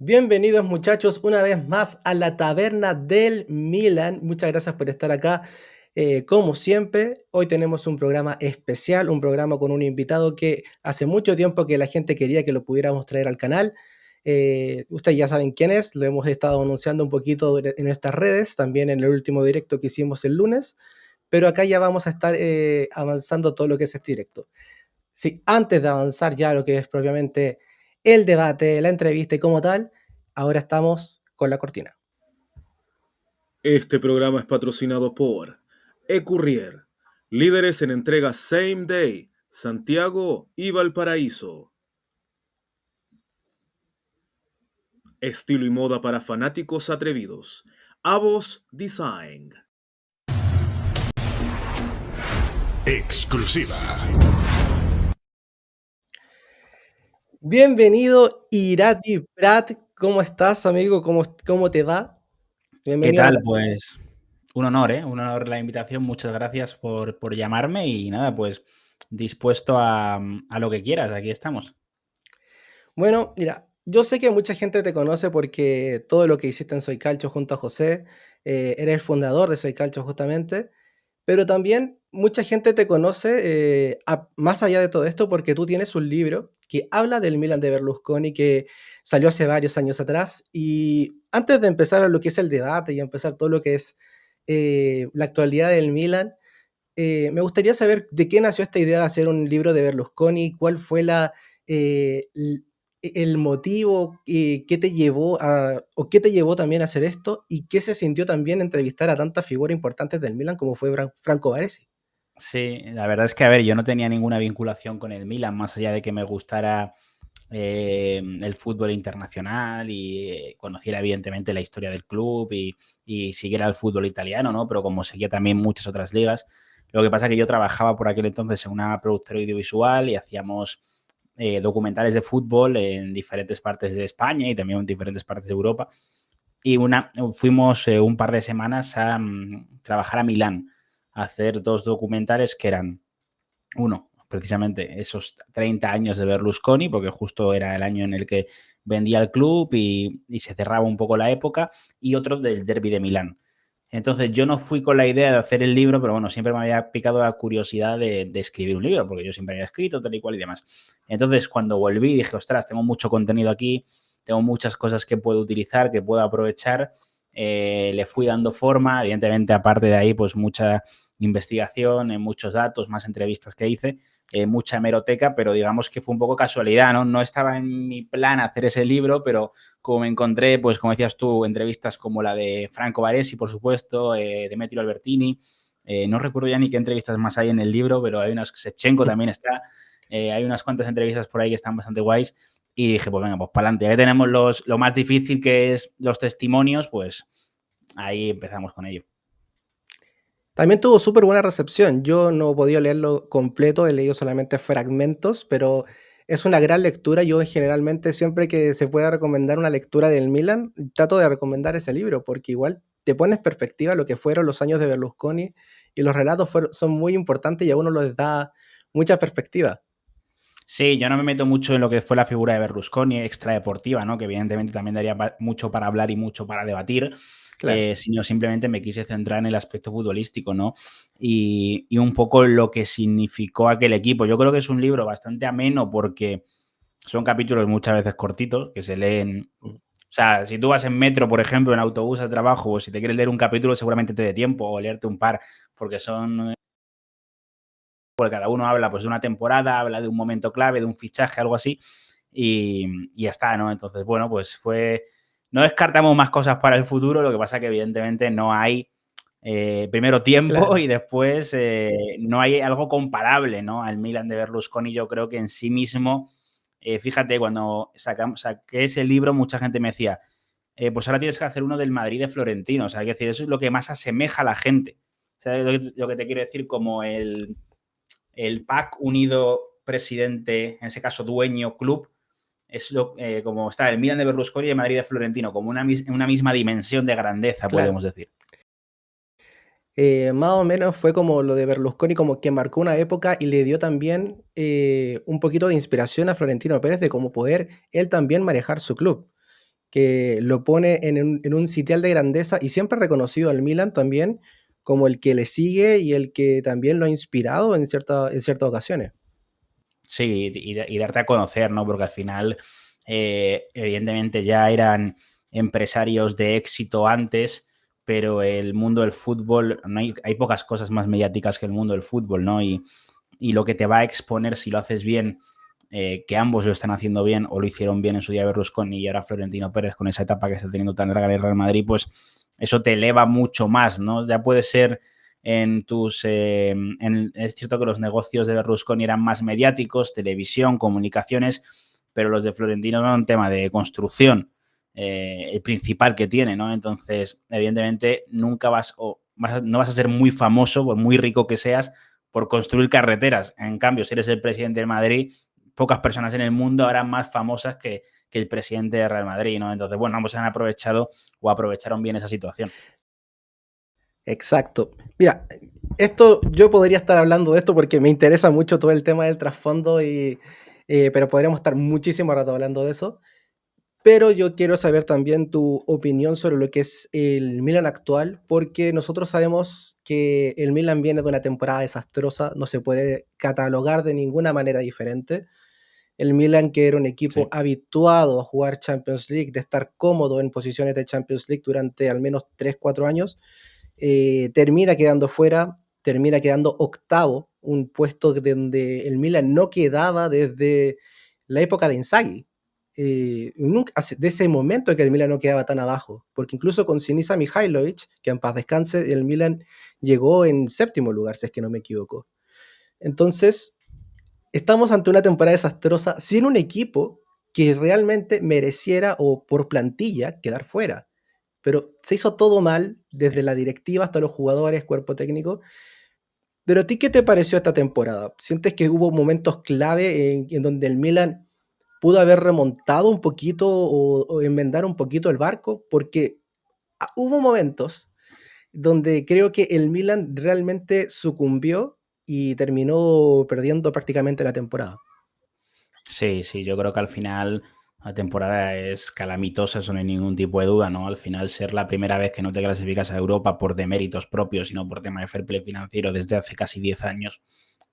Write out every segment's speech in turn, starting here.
Bienvenidos muchachos una vez más a la taberna del Milan. Muchas gracias por estar acá. Como siempre, hoy tenemos un programa especial, un programa con un invitado que hace mucho tiempo que la gente quería que lo pudiéramos traer al canal. Ustedes ya saben quién es, lo hemos estado anunciando un poquito en nuestras redes, también en el último directo que hicimos el lunes, pero acá ya vamos a estar avanzando todo lo que es este directo. Sí, antes de avanzar ya a lo que es propiamente el debate, la entrevista y como tal, ahora estamos con la cortina. Este programa es patrocinado por Ecurrier, líderes en entrega Same Day, Santiago y Valparaíso. Estilo y moda para fanáticos atrevidos. Avos Design. Exclusiva. Bienvenido Irati Prat, ¿cómo estás amigo? ¿Cómo te va? ¿Qué Bienvenido a la tal? taberna. Pues un honor, ¿eh? Un honor la invitación. Muchas gracias por llamarme y nada, pues dispuesto a lo que quieras. Aquí estamos. Bueno, mira, yo sé que mucha gente te conoce porque todo lo que hiciste en Soy Calcio junto a José, eres el fundador de Soy Calcio justamente. Pero también mucha gente te conoce, más allá de todo esto, porque tú tienes un libro que habla del Milan de Berlusconi que salió hace varios años atrás. Y antes de empezar a lo que es el debate y empezar todo lo que es la actualidad del Milan, me gustaría saber de qué nació esta idea de hacer un libro de Berlusconi, cuál fue el motivo, qué te llevó o qué te llevó también a hacer esto y qué se sintió también entrevistar a tantas figuras importantes del Milan como fue Franco Baresi. Sí, la verdad es que, a ver, yo no tenía ninguna vinculación con el Milan, más allá de que me gustara el fútbol internacional y conociera evidentemente la historia del club y siguiera el fútbol italiano, ¿no? Pero como seguía también muchas otras ligas, lo que pasa es que yo trabajaba por aquel entonces en una productora audiovisual y hacíamos documentales de fútbol en diferentes partes de España y también en diferentes partes de Europa. Y fuimos un par de semanas a trabajar a Milán, a hacer dos documentales que eran uno, precisamente esos 30 años de Berlusconi, porque justo era el año en el que vendía el club y se cerraba un poco la época, y otro del Derby de Milán. Entonces yo no fui con la idea de hacer el libro, pero bueno, siempre me había picado la curiosidad de escribir un libro, porque yo siempre había escrito tal y cual y demás. Entonces cuando volví dije, ostras, tengo mucho contenido aquí, tengo muchas cosas que puedo utilizar, que puedo aprovechar. Le fui dando forma, evidentemente aparte de ahí, pues mucha investigación, muchos datos, más entrevistas que hice, mucha hemeroteca, pero digamos que fue un poco casualidad, ¿no? No estaba en mi plan hacer ese libro, pero como me encontré, pues como decías tú, entrevistas como la de Franco Baresi, por supuesto, Demetrio Albertini, no recuerdo ya ni qué entrevistas más hay en el libro, pero hay unas, Shevchenko también está, hay unas cuantas entrevistas por ahí que están bastante guays y dije, pues venga, pues para adelante, ya que tenemos lo más difícil que es los testimonios, pues ahí empezamos con ello. También tuvo súper buena recepción. Yo no he podido leerlo completo, he leído solamente fragmentos, pero es una gran lectura. Yo generalmente siempre que se pueda recomendar una lectura del Milan, trato de recomendar ese libro, porque igual te pones perspectiva lo que fueron los años de Berlusconi y los relatos son muy importantes y a uno les da mucha perspectiva. Sí, yo no me meto mucho en lo que fue la figura de Berlusconi extradeportiva, ¿no? Que evidentemente también daría mucho para hablar y mucho para debatir, Claro. sino simplemente me quise centrar en el aspecto futbolístico, ¿no? Y un poco lo que significó aquel equipo. Yo creo que es un libro bastante ameno porque son capítulos muchas veces cortitos que se leen. Mm. O sea, si tú vas en metro, por ejemplo, en autobús al trabajo, o si te quieres leer un capítulo, seguramente te dé tiempo o leerte un par, porque son porque cada uno habla pues de una temporada, habla de un momento clave, de un fichaje, algo así, y ya está, ¿no? Entonces, bueno, pues no descartamos más cosas para el futuro, lo que pasa que evidentemente no hay primero tiempo Claro. y después no hay algo comparable, ¿no? Al Milan de Berlusconi yo creo que en sí mismo, fíjate, cuando saqué ese libro mucha gente me decía, pues ahora tienes que hacer uno del Madrid de Florentino, o sea, es decir, eso es lo que más asemeja a la gente. ¿Sabes lo que te quiero decir? Como el pack unido presidente, en ese caso dueño, club, es como está el Milan de Berlusconi y el Madrid de Florentino, como una misma dimensión de grandeza, Claro. podemos decir. Más o menos fue como lo de Berlusconi, como que marcó una época y le dio también un poquito de inspiración a Florentino Pérez de cómo poder él también manejar su club. que lo pone en un sitial de grandeza y siempre ha reconocido al Milan también como el que le sigue y el que también lo ha inspirado en ciertas ocasiones. Sí, y darte a conocer, ¿no? Porque al final, evidentemente ya eran empresarios de éxito antes, pero el mundo del fútbol, no hay pocas cosas más mediáticas que el mundo del fútbol, ¿no? Y lo que te va a exponer si lo haces bien, que ambos lo están haciendo bien o lo hicieron bien en su día Berlusconi y ahora Florentino Pérez con esa etapa que está teniendo tan larga el Real Madrid, pues eso te eleva mucho más, ¿no? Ya puede ser es cierto que los negocios de Berlusconi eran más mediáticos, televisión, comunicaciones, pero los de Florentino eran un tema de construcción, el principal que tiene, ¿no? Entonces, evidentemente, no vas a ser muy famoso, por muy rico que seas, por construir carreteras. En cambio, si eres el presidente del Madrid, pocas personas en el mundo harán más famosas que el presidente de Real Madrid, ¿no? Entonces, bueno, ambos han aprovechado o aprovecharon bien esa situación. Exacto. Mira, esto yo podría estar hablando de esto porque me interesa mucho todo el tema del trasfondo pero podríamos estar muchísimo rato hablando de eso. Pero yo quiero saber también tu opinión sobre lo que es el Milan actual, porque nosotros sabemos que el Milan viene de una temporada desastrosa, no se puede catalogar de ninguna manera diferente. El Milan, que era un equipo Sí. habituado a jugar Champions League, de estar cómodo en posiciones de Champions League durante al menos 3 4 años, termina quedando fuera, termina quedando octavo, un puesto donde el Milan no quedaba desde la época de Inzaghi. De ese momento que el Milan no quedaba tan abajo, porque incluso con Sinisa Mihajlovic, que en paz descanse, el Milan llegó en séptimo lugar, si es que no me equivoco. Entonces, estamos ante una temporada desastrosa sin un equipo que realmente mereciera o por plantilla quedar fuera. Pero se hizo todo mal, desde Sí. la directiva hasta los jugadores, cuerpo técnico. Pero a ti, ¿qué te pareció esta temporada? ¿Sientes que hubo momentos clave en donde el Milan pudo haber remontado un poquito o enmendar un poquito el barco? Porque hubo momentos donde creo que el Milan realmente sucumbió y terminó perdiendo prácticamente la temporada. Sí, sí, yo creo que al final la temporada es calamitosa, eso no hay ningún tipo de duda, ¿no? Al final ser la primera vez que no te clasificas a Europa por deméritos propios, sino por tema de fair play financiero desde hace casi 10 años,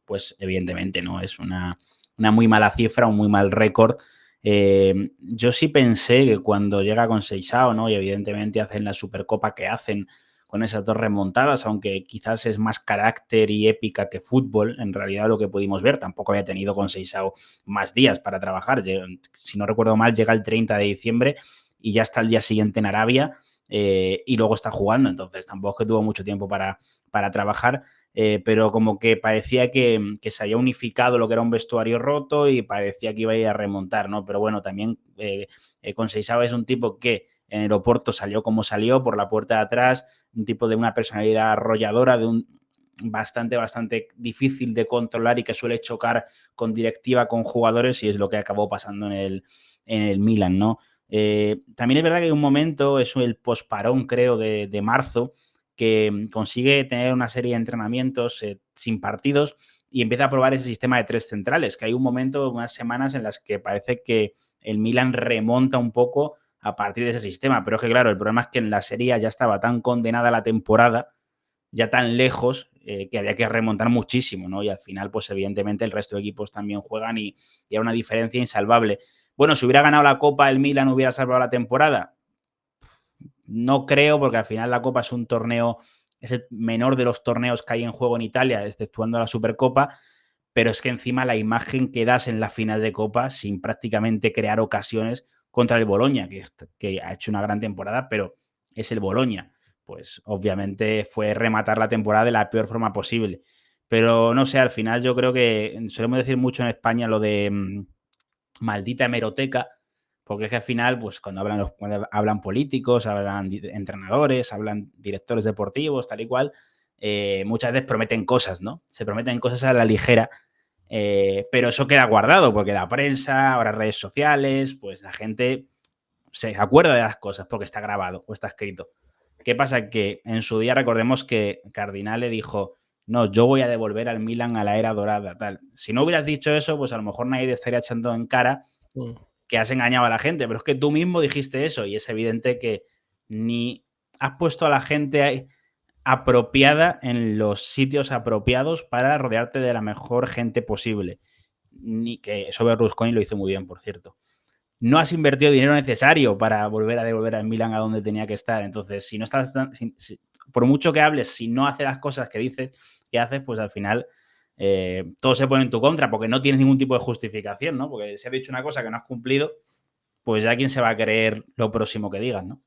pues evidentemente no es una muy mala cifra, un muy mal récord. Yo sí pensé que cuando llega con Seixao, ¿no? Y evidentemente hacen la Supercopa que hacen con esas dos remontadas, aunque quizás es más carácter y épica que fútbol, en realidad lo que pudimos ver, tampoco había tenido con Seixao más días para trabajar. Si no recuerdo mal, llega el 30 de diciembre y ya está el día siguiente en Arabia y luego está jugando, entonces tampoco es que tuvo mucho tiempo para trabajar. Pero como que parecía que se había unificado lo que era un vestuario roto y parecía que iba a ir a remontar, ¿no? Pero bueno, también con Seixao es un tipo que en el Oporto salió como salió, por la puerta de atrás, un tipo de una personalidad arrolladora, bastante difícil de controlar y que suele chocar con directiva, con jugadores, y es lo que acabó pasando en el Milan, ¿no? También es verdad que hay un momento, es el posparón, creo, de marzo, que consigue tener una serie de entrenamientos sin partidos y empieza a probar ese sistema de tres centrales, que hay un momento, unas semanas en las que parece que el Milan remonta un poco a partir de ese sistema, pero es que claro, el problema es que en la Serie A ya estaba tan condenada la temporada, ya tan lejos, que había que remontar muchísimo, ¿no? Y al final, pues evidentemente el resto de equipos también juegan y hay una diferencia insalvable. Bueno, si hubiera ganado la Copa, el Milan hubiera salvado la temporada. No creo, porque al final la Copa es un torneo, es el menor de los torneos que hay en juego en Italia, exceptuando la Supercopa, pero es que encima la imagen que das en la final de Copa, sin prácticamente crear ocasiones contra el Boloña, que ha hecho una gran temporada, pero es el Boloña. Pues obviamente fue rematar la temporada de la peor forma posible. Pero no sé, al final yo creo que solemos decir mucho en España lo de maldita hemeroteca, porque es que al final, pues cuando hablan políticos, hablan entrenadores, hablan directores deportivos, tal y cual, muchas veces prometen cosas, ¿no? Se prometen cosas a la ligera, pero eso queda guardado, porque la prensa, ahora redes sociales, pues la gente se acuerda de las cosas porque está grabado o está escrito. ¿Qué pasa? Que en su día recordemos que Cardinale dijo, no, yo voy a devolver al Milan a la era dorada, tal. Si no hubieras dicho eso, pues a lo mejor nadie te estaría echando en cara Mm. que has engañado a la gente, pero es que tú mismo dijiste eso y es evidente que ni has puesto a la gente apropiada en los sitios apropiados para rodearte de la mejor gente posible. Ni que eso Berlusconi lo hizo muy bien, por cierto. No has invertido dinero necesario para volver a devolver al Milan a donde tenía que estar. Entonces, si no estás, por mucho que hables, si no haces las cosas que dices que haces, pues al final todo se pone en tu contra porque no tienes ningún tipo de justificación, ¿no? Porque si has dicho una cosa que no has cumplido, pues ya quién se va a creer lo próximo que digas, ¿no?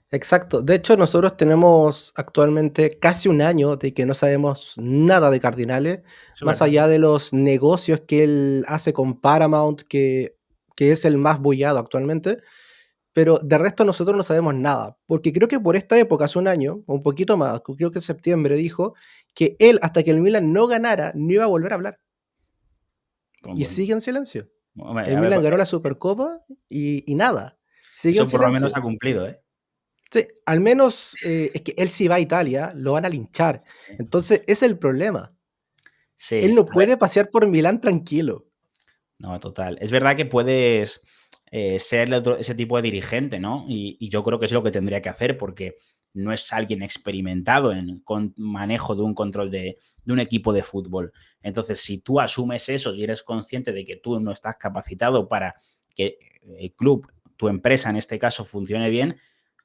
Exacto. De hecho, nosotros tenemos actualmente casi un año de que no sabemos nada de Cardinales, Eso es más verdad. allá de los negocios que él hace con Paramount, que es el más bullado actualmente, pero de resto nosotros no sabemos nada, porque creo que por esta época, hace un año, o un poquito más, creo que en septiembre, dijo que él, hasta que el Milan no ganara, no iba a volver a hablar. Pues Y bueno, sigue en silencio. hombre, El a ver, Milan ganó la Supercopa y nada. Sigue en eso por lo menos silencio. ha cumplido, ¿eh? Sí, al menos es que él si va a Italia, lo van a linchar. Entonces, ese es el problema. Él Sí, no a ver, puede pasear por Milán tranquilo. no, total. Es verdad que puedes ser ese tipo de dirigente, ¿no? Y yo creo que es lo que tendría que hacer porque no es alguien experimentado en manejo de un control de un equipo de fútbol. Entonces, si tú asumes eso y eres consciente de que tú no estás capacitado para que el club, tu empresa en este caso, funcione bien,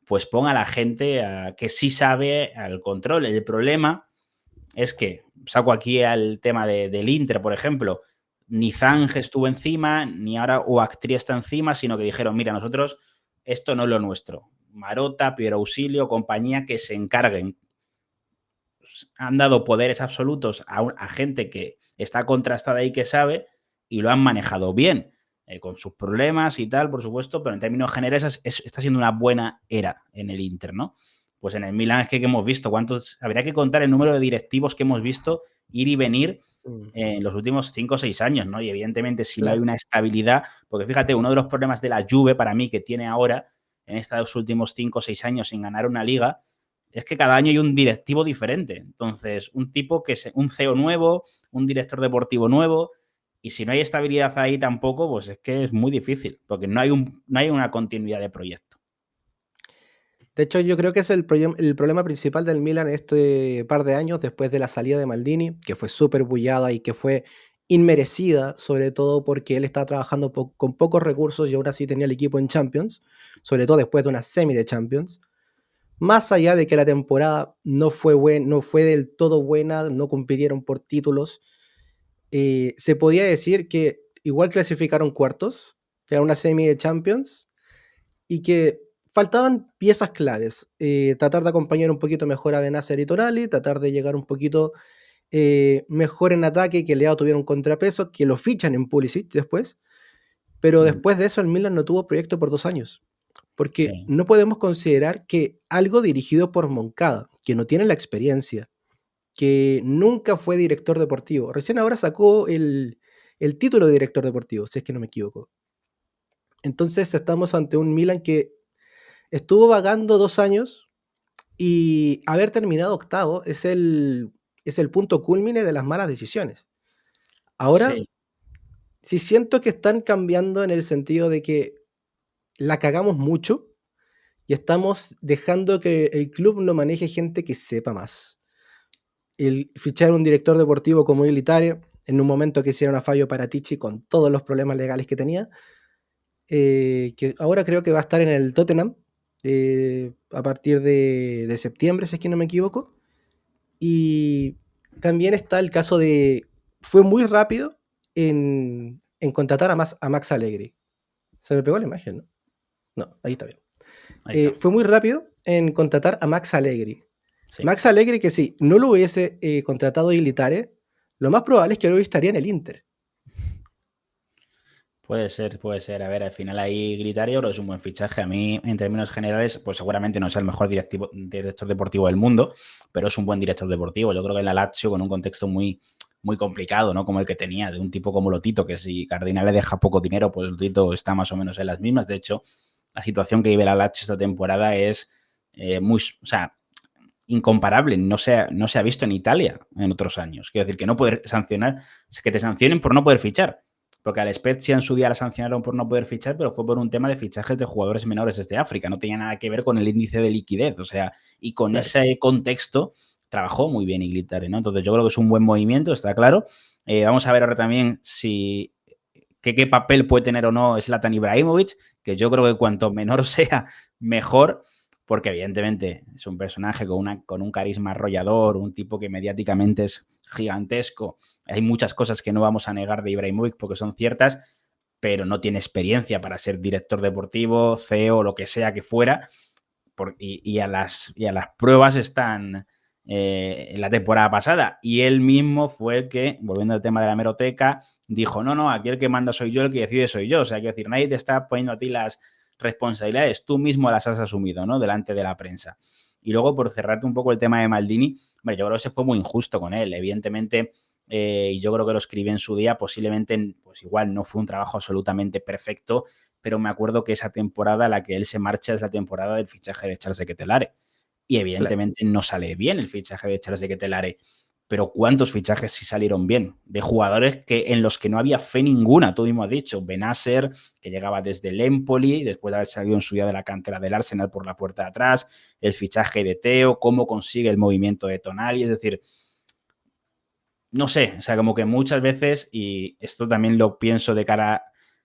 pues ponga a la gente que sí sabe al control. El problema es que, saco aquí al tema del Inter, por ejemplo, ni Zange estuvo encima, ni ahora Oactri está encima, sino que dijeron, mira, nosotros esto no es lo nuestro. Marota, Piero Ausilio, compañía que se encarguen. Han dado poderes absolutos a gente que está contrastada y que sabe y lo han manejado bien, con sus problemas y tal, por supuesto, pero en términos generales está siendo una buena era en el Inter, ¿no? Pues en el Milan es que hemos visto cuántos, habría que contar el número de directivos que hemos visto ir y venir Mm, en los últimos 5 o 6 años, ¿no? Y evidentemente si no hay claro. una estabilidad, porque fíjate, uno de los problemas de la Juve para mí que tiene ahora, en estos últimos 5 o 6 años sin ganar una liga, es que cada año hay un directivo diferente. Entonces, un tipo un CEO nuevo, un director deportivo nuevo, y si no hay estabilidad ahí tampoco, pues es que es muy difícil, porque no hay una continuidad de proyecto. De hecho, yo creo que es el problema principal del Milan este par de años después de la salida de Maldini, que fue súper bullada y que fue inmerecida, sobre todo porque él estaba trabajando con pocos recursos y aún así tenía el equipo en Champions, sobre todo después de una semi de Champions. Más allá de que la temporada no fue del todo buena, no compitieron por títulos, se podía decir que igual clasificaron cuartos, que era una semi de Champions, y que faltaban piezas claves. Tratar de acompañar un poquito mejor a Benazir y Tonali, tratar de llegar un poquito mejor en ataque, que Leao tuviera un contrapeso, que lo fichan en Pulisic después, pero Mm, después de eso el Milan no tuvo proyecto por 2 años. Porque sí, no podemos considerar que algo dirigido por Moncada, que no tiene la experiencia, que nunca fue director deportivo, recién ahora sacó el título de director deportivo, si es que no me equivoco. Entonces estamos ante un Milan que estuvo vagando 2 años y haber terminado octavo es el punto culmine de las malas decisiones. Ahora, sí, sí siento que están cambiando en el sentido de que la cagamos mucho y estamos dejando que el club no maneje gente que sepa más. El fichar un director deportivo como Militare en un momento que hicieron a Fabio Paratici con todos los problemas legales que tenía, que ahora creo que va a estar en el Tottenham a partir de septiembre, si es que no me equivoco. Y también está el caso de, fue muy rápido en contratar a Max Allegri. Se me pegó la imagen, ¿no? No, ahí está bien. ahí está. Fue muy rápido en contratar a Max Allegri. Sí. Max Allegri que si no lo hubiese contratado Ilitare, lo más probable es que hoy estaría en el Inter. Puede ser, puede ser. A ver, al final ahí Gritario es un buen fichaje. A mí, en términos generales, pues seguramente no es el mejor director deportivo del mundo, pero es un buen director deportivo. Yo creo que en la Lazio, con un contexto muy, muy complicado, ¿no? Como el que tenía, de un tipo como Lotito, que si Cardinal le deja poco dinero, pues Lotito está más o menos en las mismas. De hecho, la situación que vive la Lazio esta temporada es muy, o sea, incomparable. No se ha visto en Italia en otros años. Quiero decir, que no poder sancionar, que te sancionen por no poder fichar. Porque al Spezia en su día la sancionaron por no poder fichar, pero fue por un tema de fichajes de jugadores menores desde África. No tenía nada que ver con el índice de liquidez. O sea, y con Claro. ese contexto trabajó muy bien Inglaterra, ¿no? Entonces yo creo que es un buen movimiento, está claro. Vamos a ver ahora también si qué papel puede tener o no Zlatan Ibrahimovic, que yo creo que cuanto menor sea, mejor, porque evidentemente es un personaje con un carisma arrollador, un tipo que mediáticamente es gigantesco. Hay muchas cosas que no vamos a negar de Ibrahimovic porque son ciertas, pero no tiene experiencia para ser director deportivo, CEO, lo que sea que fuera, y a las pruebas están en la temporada pasada. Y él mismo fue el que, volviendo al tema de la hemeroteca, dijo, no, aquí el que manda soy yo, el que decide soy yo. O sea, quiero decir, nadie te está poniendo a ti las responsabilidades, tú mismo las has asumido, ¿no? Delante de la prensa. Y luego, por cerrarte un poco el tema de Maldini, bueno, yo creo que se fue muy injusto con él. Evidentemente, y yo creo que lo escribí en su día, posiblemente, pues igual no fue un trabajo absolutamente perfecto, pero me acuerdo que esa temporada a la que él se marcha es la temporada del fichaje de Charles de Ketelaere. Y Claro. evidentemente no sale bien el fichaje de Charles de Ketelaere. Pero ¿cuántos fichajes sí salieron bien? De jugadores en los que no había fe ninguna, tú mismo has dicho. Benacer, que llegaba desde el Empoli, después de haber salido en su día de la cantera del Arsenal por la puerta de atrás, el fichaje de Theo, cómo consigue el movimiento de Tonali, es decir, no sé, o sea, como que muchas veces, y esto también lo pienso de cara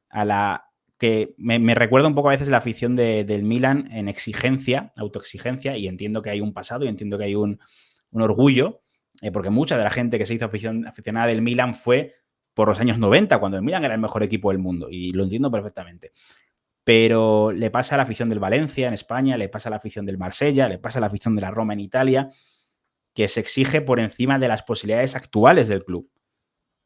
a la que me recuerda un poco a veces la afición del Milan en exigencia, autoexigencia, y entiendo que hay un pasado y entiendo que hay un orgullo, porque mucha de la gente que se hizo aficionada del Milan fue por los años 90, cuando el Milan era el mejor equipo del mundo, y lo entiendo perfectamente. Pero le pasa a la afición del Valencia en España, le pasa a la afición del Marsella, le pasa a la afición de la Roma en Italia, que se exige por encima de las posibilidades actuales del club.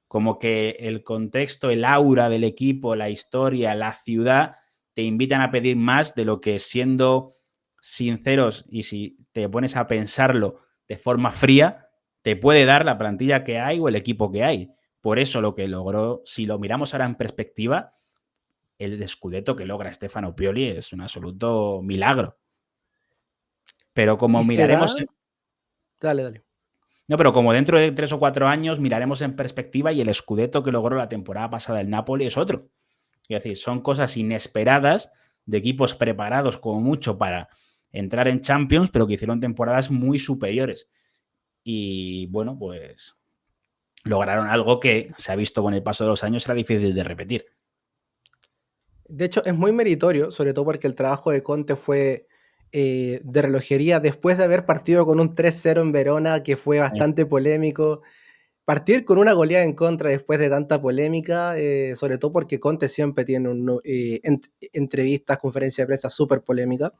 Como que el contexto, el aura del equipo, la historia, la ciudad, te invitan a pedir más de lo que, siendo sinceros, y si te pones a pensarlo de forma fría, te puede dar la plantilla que hay o el equipo que hay. Por eso lo que logró, si lo miramos ahora en perspectiva, el Scudetto que logra Stefano Pioli es un absoluto milagro. Pero como Y se miraremos da. Dale, dale. No, pero como dentro de 3 o 4 años miraremos en perspectiva y el Scudetto que logró la temporada pasada el Napoli es otro. Es decir, son cosas inesperadas de equipos preparados como mucho para entrar en Champions, pero que hicieron temporadas muy superiores. Y bueno, pues lograron algo que se ha visto con el paso de los años era difícil de repetir. De hecho, es muy meritorio, sobre todo porque el trabajo de Conte fue de relojería después de haber partido con un 3-0 en Verona, que fue bastante polémico. Partir con una goleada en contra después de tanta polémica, sobre todo porque Conte siempre tiene entrevistas, conferencias de prensa súper polémicas.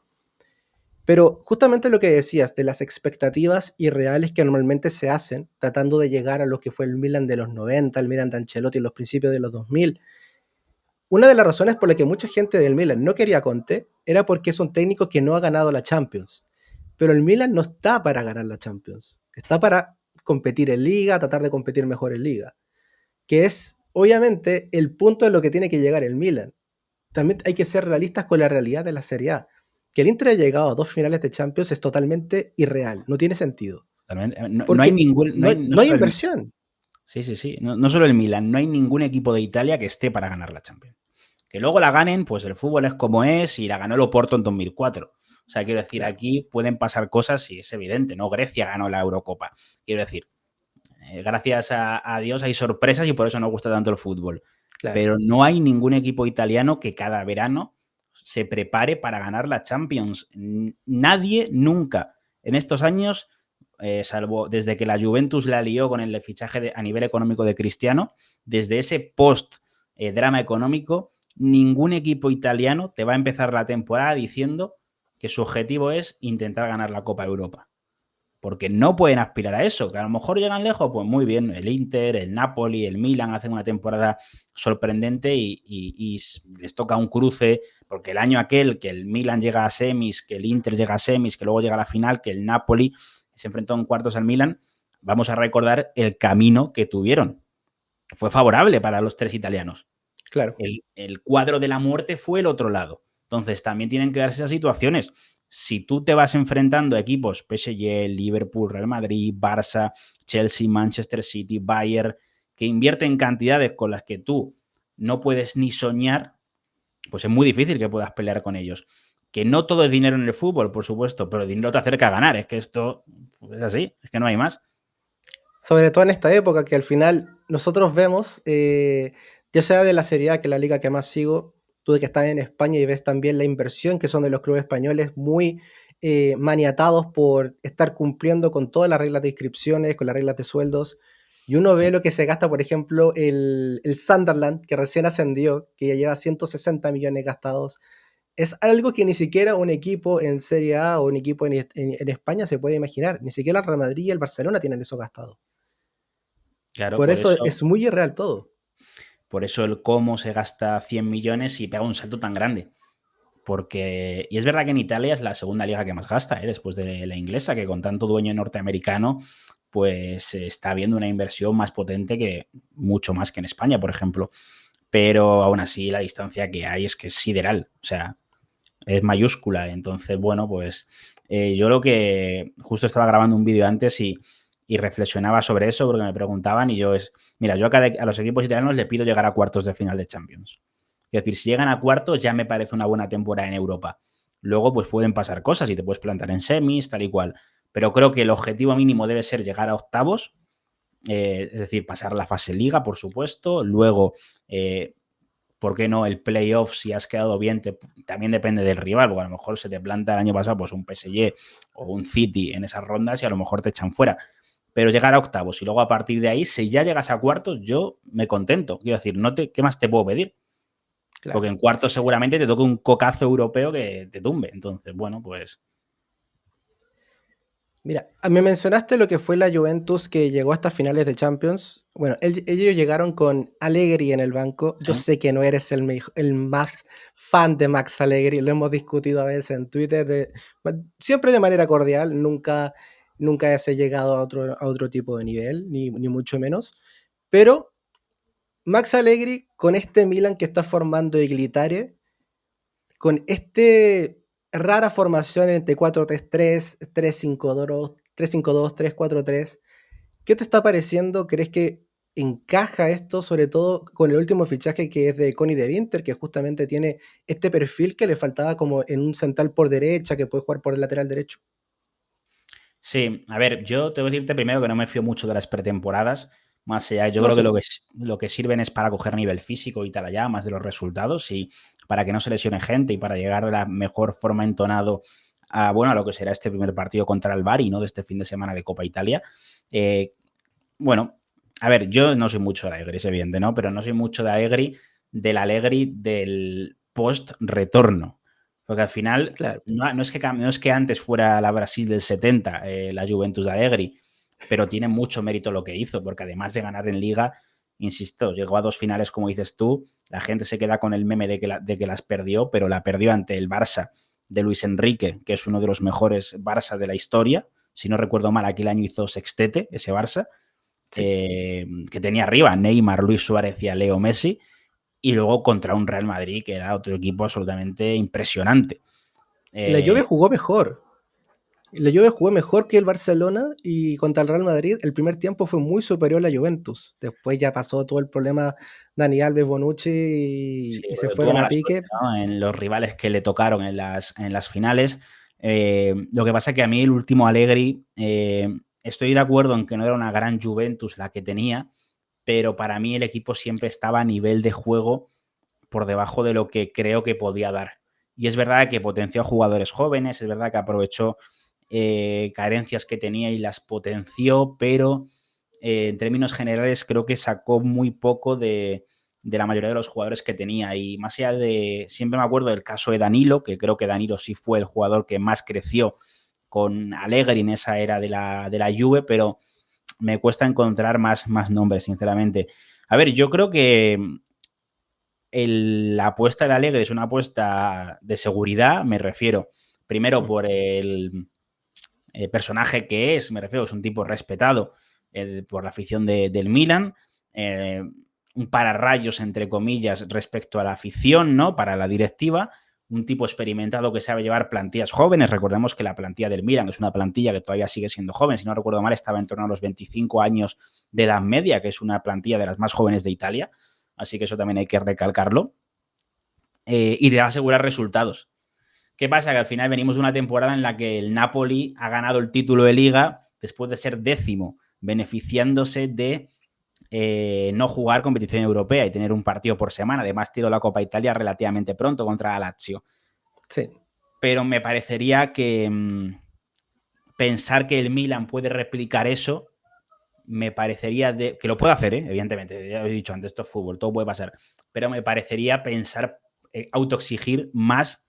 Pero justamente lo que decías de las expectativas irreales que normalmente se hacen, tratando de llegar a lo que fue el Milan de los 90, el Milan de Ancelotti en los principios de los 2000. Una de las razones por la que mucha gente del Milan no quería a Conte era porque es un técnico que no ha ganado la Champions. Pero el Milan no está para ganar la Champions. Está para competir en Liga, tratar de competir mejor en Liga. Que es, obviamente, el punto en lo que tiene que llegar el Milan. También hay que ser realistas con la realidad de la Serie A. Que el Inter haya llegado a 2 finales de Champions es totalmente irreal, no tiene sentido. No hay Porque ningún. No no hay solo inversión. sí. No solo el Milan, no hay ningún equipo de Italia que esté para ganar la Champions. Que luego la ganen, pues el fútbol es como es y la ganó el Oporto en 2004. O sea, quiero decir, Claro, aquí pueden pasar cosas y es evidente, ¿no? Grecia ganó la Eurocopa. Quiero decir, gracias a Dios hay sorpresas y por eso nos gusta tanto el fútbol. claro. Pero no hay ningún equipo italiano que cada verano se prepare para ganar la Champions. Nadie, nunca, en estos años, salvo desde que la Juventus la lió con el fichaje a nivel económico de Cristiano, desde ese post-drama económico, ningún equipo italiano te va a empezar la temporada diciendo que su objetivo es intentar ganar la Copa Europa. Porque no pueden aspirar a eso, que a lo mejor llegan lejos, pues muy bien, el Inter, el Napoli, el Milan hacen una temporada sorprendente y les toca un cruce, porque el año aquel que el Milan llega a semis, que el Inter llega a semis, que luego llega a la final, que el Napoli se enfrentó en cuartos al Milan, vamos a recordar el camino que tuvieron. Fue favorable para los tres italianos. Claro. El cuadro de la muerte fue el otro lado. Entonces, también tienen que darse esas situaciones. Si tú te vas enfrentando a equipos PSG, Liverpool, Real Madrid, Barça, Chelsea, Manchester City, Bayern, que invierten cantidades con las que tú no puedes ni soñar, pues es muy difícil que puedas pelear con ellos. Que no todo es dinero en el fútbol, por supuesto, pero el dinero te acerca a ganar. Es que esto es así, es que no hay más. Sobre todo en esta época que al final nosotros vemos, ya sea de la Serie A, que es la liga que más sigo, tú de que estás en España y ves también la inversión que son de los clubes españoles muy maniatados por estar cumpliendo con todas las reglas de inscripciones, con las reglas de sueldos. Y uno ve Sí. lo que se gasta, por ejemplo, el Sunderland, que recién ascendió, que ya lleva 160 millones gastados. Es algo que ni siquiera un equipo en Serie A o un equipo en España se puede imaginar. Ni siquiera el Real Madrid y el Barcelona tienen eso gastado. Claro, Por eso es muy irreal todo. por eso el cómo se gasta 100 millones y pega un salto tan grande. Porque, y es verdad que en Italia es la segunda liga que más gasta, después de la inglesa, que con tanto dueño norteamericano, pues está habiendo una inversión más potente que mucho más que en España, por ejemplo. Pero aún así la distancia que hay es que es sideral, o sea, es mayúscula. Entonces, bueno, pues yo lo que justo estaba grabando un vídeo antes y reflexionaba sobre eso porque me preguntaban y yo mira, yo a los equipos italianos le pido llegar a cuartos de final de Champions. Es decir, si llegan a cuartos ya me parece una buena temporada en Europa. Luego pues pueden pasar cosas y te puedes plantar en semis, tal y cual. Pero creo que el objetivo mínimo debe ser llegar a octavos, es decir, pasar la fase liga, por supuesto. Luego, ¿por qué no el playoff? Si has quedado bien, también depende del rival, porque a lo mejor se te planta el año pasado pues un PSG o un City en esas rondas y a lo mejor te echan fuera. Pero llegar a octavos y luego a partir de ahí, si ya llegas a cuartos, yo me contento. Quiero decir, ¿qué más te puedo pedir? Porque Claro. en cuartos seguramente te toque un cocazo europeo que te tumbe. Entonces, bueno, pues Mira, me mencionaste lo que fue la Juventus que llegó hasta finales de Champions. Bueno, ellos llegaron con Allegri en el banco. Yo sí. sé que no eres el más fan de Max Allegri, lo hemos discutido a veces en Twitter, siempre de manera cordial, nunca has llegado a otro tipo de nivel, ni mucho menos. Pero Max Allegri con este Milan que está formando Iglitare, con este rara formación entre 4-3-3, 3-5-2, 3-5-2, 3-4-3, ¿qué te está pareciendo? ¿Crees que encaja esto, sobre todo con el último fichaje que es de Connie de Winter, que justamente tiene este perfil que le faltaba como en un central por derecha, que puede jugar por el lateral derecho? Sí, a ver, yo tengo que decirte primero que no me fío mucho de las pretemporadas. Más allá, yo No, creo que sí, po. lo que sirven es para coger nivel físico y tal allá, más de los resultados y para que no se lesione gente y para llegar de la mejor forma entonado a, bueno, a lo que será este primer partido contra el Bari, ¿no? De este fin de semana de Copa Italia. Eh, bueno, a ver, yo no soy mucho de Allegri, es evidente, ¿no? Pero no soy mucho de Allegri, del Allegri del post-retorno. Porque al final, Claro. no es que antes fuera la Brasil del 70, la Juventus de Allegri, pero tiene mucho mérito lo que hizo, porque además de ganar en Liga, insisto, llegó a 2 finales, como dices tú, la gente se queda con el meme de que las perdió, pero la perdió ante el Barça de Luis Enrique, que es uno de los mejores Barça de la historia. Si no recuerdo mal, aquel año hizo sextete ese Barça, Sí. que tenía arriba Neymar, Luis Suárez y a Leo Messi, y luego contra un Real Madrid que era otro equipo absolutamente impresionante. Y la Juve jugó mejor. La Juve jugó mejor que el Barcelona y contra el Real Madrid el primer tiempo fue muy superior a la Juventus. Después ya pasó todo el problema Dani Alves, Bonucci Sí, y se porque tuvo fueron a mala suerte, pique. ¿no? En los rivales que le tocaron en las finales. Lo que pasa es que a mí el último Allegri, estoy de acuerdo en que no era una gran Juventus la que tenía, pero para mí el equipo siempre estaba a nivel de juego por debajo de lo que creo que podía dar. Y es verdad que potenció a jugadores jóvenes, es verdad que aprovechó carencias que tenía y las potenció, pero en términos generales creo que sacó muy poco de la mayoría de los jugadores que tenía. Y más allá de, siempre me acuerdo del caso de Danilo, que creo que Danilo sí fue el jugador que más creció con Allegri en esa era de la Juve, pero me cuesta encontrar más nombres, sinceramente. A ver, yo creo que la apuesta de Allegri es una apuesta de seguridad, me refiero primero por el personaje que es, me refiero, es un tipo respetado por la afición del Milan, un pararrayos, entre comillas, respecto a la afición, ¿no? Para la directiva, un tipo experimentado que sabe llevar plantillas jóvenes. Recordemos que la plantilla del Milan es una plantilla que todavía sigue siendo joven, si no recuerdo mal, estaba en torno a los 25 años de edad media, que es una plantilla de las más jóvenes de Italia. así que eso también hay que recalcarlo, y te va a asegurar resultados. ¿Qué pasa? Que al final venimos de una temporada en la que el Napoli ha ganado el título de Liga después de ser 10º, beneficiándose de no jugar competición europea y tener un partido por semana. Además, tiró la Copa Italia relativamente pronto contra la Lazio. Sí. Pero me parecería que pensar que el Milan puede replicar eso, me parecería que lo puede hacer, evidentemente, ya lo he dicho antes, esto es fútbol, todo puede pasar, pero me parecería pensar, autoexigir más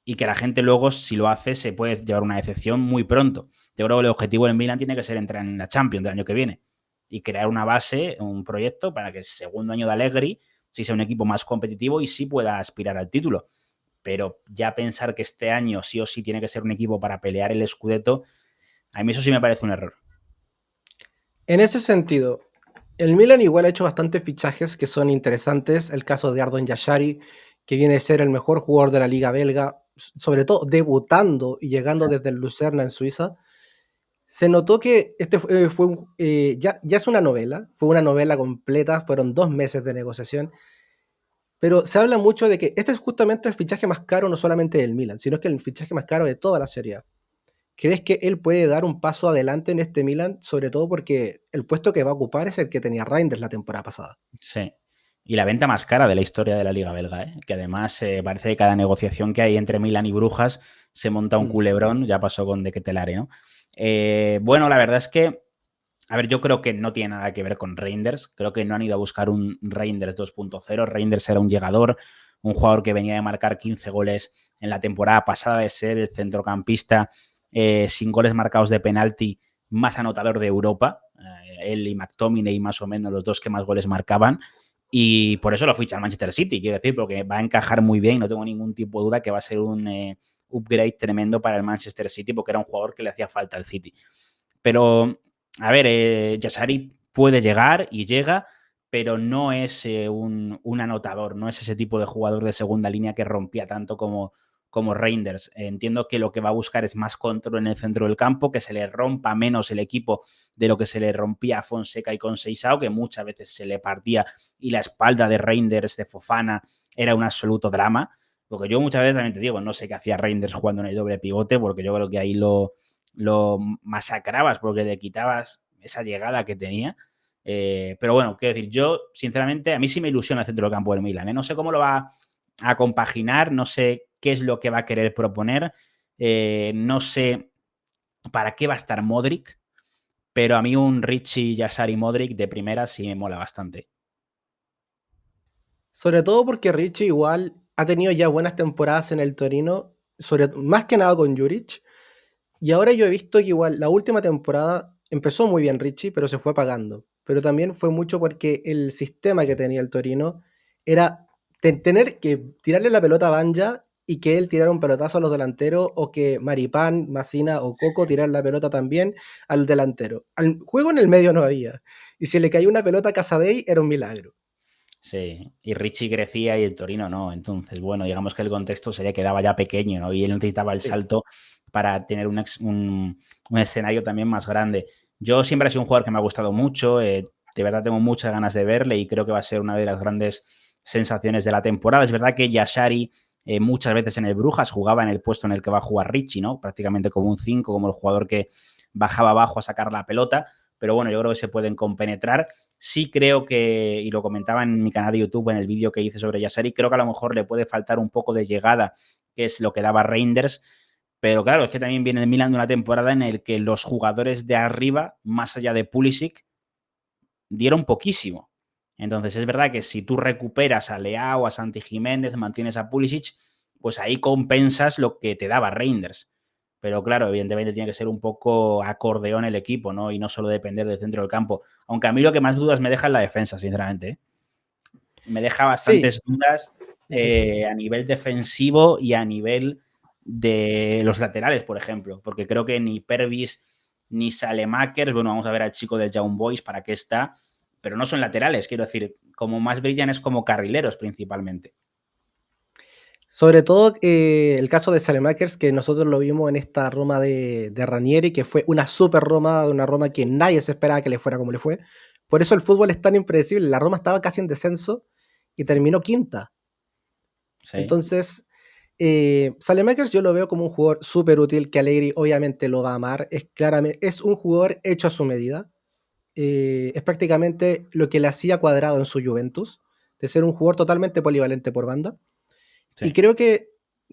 y que la gente luego, si lo hace, se puede llevar una decepción muy pronto. Yo creo que el objetivo del Milan tiene que ser entrar en la Champions del año que viene y crear una base, un proyecto para que el segundo año de Allegri sí sea un equipo más competitivo y sí pueda aspirar al título. Pero ya pensar que este año sí o sí tiene que ser un equipo para pelear el Scudetto, a mí eso sí me parece un error. En ese sentido, el Milan igual ha hecho bastantes fichajes que son interesantes. El caso de Ardon Yashari, que viene a ser el mejor jugador de la liga belga, sobre todo debutando y llegando desde el Lucerna en Suiza. Se notó que ya es una novela, fue una novela completa, fueron 2 meses de negociación, pero se habla mucho de que este es justamente el fichaje más caro no solamente del Milan, sino que el fichaje más caro de toda la Serie A. ¿Crees que él puede dar un paso adelante en este Milan? Sobre todo porque el puesto que va a ocupar es el que tenía Reinders la temporada pasada. Sí. Y la venta más cara de la historia de la Liga belga, que además parece que cada negociación que hay entre Milan y Brujas se monta un culebrón, ya pasó con De Ketelare, ¿no? Bueno, la verdad es que, a ver, yo creo que no tiene nada que ver con Reinders, creo que no han ido a buscar un Reinders 2.0, Reinders era un llegador, un jugador que venía de marcar 15 goles en la temporada pasada, de ser el centrocampista sin goles marcados de penalti más anotador de Europa, él y McTominay más o menos los dos que más goles marcaban, y por eso lo ficha el Manchester City, quiero decir, porque va a encajar muy bien, no tengo ningún tipo de duda que va a ser un upgrade tremendo para el Manchester City, porque era un jugador que le hacía falta al City. Pero, a ver, Yashari puede llegar y llega, pero no es un anotador, no es ese tipo de jugador de segunda línea que rompía tanto como Reinders. Entiendo que lo que va a buscar es más control en el centro del campo, que se le rompa menos el equipo de lo que se le rompía a Fonseca y Conceição, que muchas veces se le partía y la espalda de Reinders, de Fofana, era un absoluto drama. Porque yo muchas veces también te digo, no sé qué hacía Reinders jugando en el doble pivote, porque yo creo que ahí lo masacrabas porque le quitabas esa llegada que tenía. Pero bueno, quiero decir, yo, sinceramente, a mí sí me ilusiona el centro del campo del Milan. No sé cómo lo va a compaginar, no sé qué es lo que va a querer proponer, no sé para qué va a estar Modric, pero a mí un Richie, Yashari Modric de primera sí me mola bastante. Sobre todo porque Richie igual ha tenido ya buenas temporadas en el Torino, más que nada con Juric. Y ahora yo he visto que igual la última temporada empezó muy bien Richie, pero se fue apagando. Pero también fue mucho porque el sistema que tenía el Torino era tener que tirarle la pelota a Banja y que él tirara un pelotazo a los delanteros, o que Maripán, Masina o Coco tirar la pelota también al delantero. Al juego en el medio no había. Y si le caía una pelota a Casadei era un milagro. Sí, y Richie crecía y el Torino no. Entonces, bueno, digamos que el contexto sería que quedaba ya pequeño, ¿no? Y él necesitaba el Sí. salto para tener un escenario también más grande. Yo siempre he sido un jugador que me ha gustado mucho, de verdad tengo muchas ganas de verle y creo que va a ser una de las grandes sensaciones de la temporada. Es verdad que Yashari muchas veces en el Brujas jugaba en el puesto en el que va a jugar Richie, ¿no? Prácticamente como un 5, como el jugador que bajaba abajo a sacar la pelota, pero bueno, yo creo que se pueden compenetrar. Sí creo que, y lo comentaba en mi canal de YouTube, en el vídeo que hice sobre Yashari, creo que a lo mejor le puede faltar un poco de llegada, que es lo que daba Reinders, pero claro, es que también viene el Milan de una temporada en el que los jugadores de arriba, más allá de Pulisic, dieron poquísimo. Entonces es verdad que si tú recuperas a Leao, a Santi Jiménez, mantienes a Pulisic, pues ahí compensas lo que te daba Reinders. Pero claro, evidentemente tiene que ser un poco acordeón el equipo, ¿no? Y no solo depender del centro del campo. Aunque a mí lo que más dudas me deja es la defensa, sinceramente, ¿eh? Me deja Sí, bastantes dudas sí, sí. a nivel defensivo y a nivel de los laterales, por ejemplo. Porque creo que ni Pervis ni Salemakers, bueno, vamos a ver al chico del Young Boys para qué está, pero no son laterales, quiero decir, como más brillan es como carrileros principalmente. Sobre todo el caso de Salemakers, que nosotros lo vimos en esta Roma de Ranieri, que fue una super Roma, una Roma que nadie se esperaba que le fuera como le fue, Por eso el fútbol es tan impredecible. La Roma estaba casi en descenso y terminó quinta. Sí, Entonces, Saelemaekers yo lo veo como un jugador súper útil que Allegri obviamente lo va a amar. Es un jugador hecho a su medida. Es prácticamente lo que le hacía Cuadrado en su Juventus, de ser un jugador totalmente polivalente por banda. Y sí. creo que,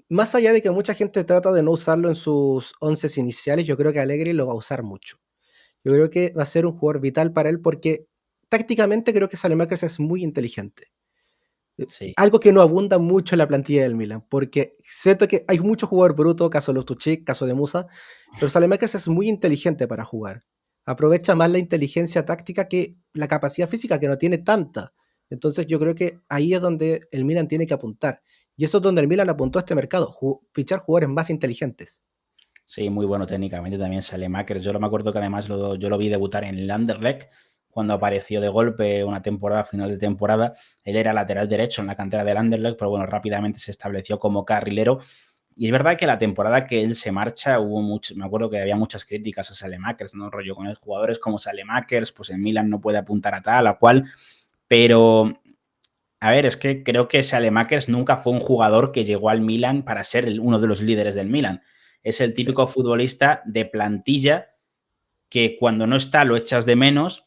más allá de que mucha gente trata de no usarlo en sus onces iniciales, yo creo que Allegri lo va a usar mucho. Yo creo que va a ser un jugador vital para él porque tácticamente creo que Saelemaekers es muy inteligente. Sí, Algo que no abunda mucho en la plantilla del Milan, porque siento que hay mucho jugador bruto, caso de Loftus-Cheek, caso de Musa, pero Saelemaekers es muy inteligente para jugar. Aprovecha más la inteligencia táctica que la capacidad física, que no tiene tanta. Entonces yo creo que ahí es donde el Milan tiene que apuntar. Y eso es donde el Milan apuntó a este mercado, fichar jugadores más inteligentes. sí, muy bueno técnicamente también Saelemaekers. Yo me acuerdo que además yo lo vi debutar en el Anderlecht cuando apareció de golpe una temporada, final de temporada. Él era lateral derecho en la cantera del Anderlecht, pero bueno, rápidamente se estableció como carrilero. Y es verdad que la temporada que él se marcha hubo mucho, me acuerdo que había muchas críticas a Saelemaekers, ¿no? Rollo con el jugadores como Saelemaekers, pues en Milan no puede apuntar a tal, a cual, pero a ver, es que creo que Saelemaekers nunca fue un jugador que llegó al Milan para ser uno de los líderes del Milan. Es el Sí. típico futbolista de plantilla que cuando no está lo echas de menos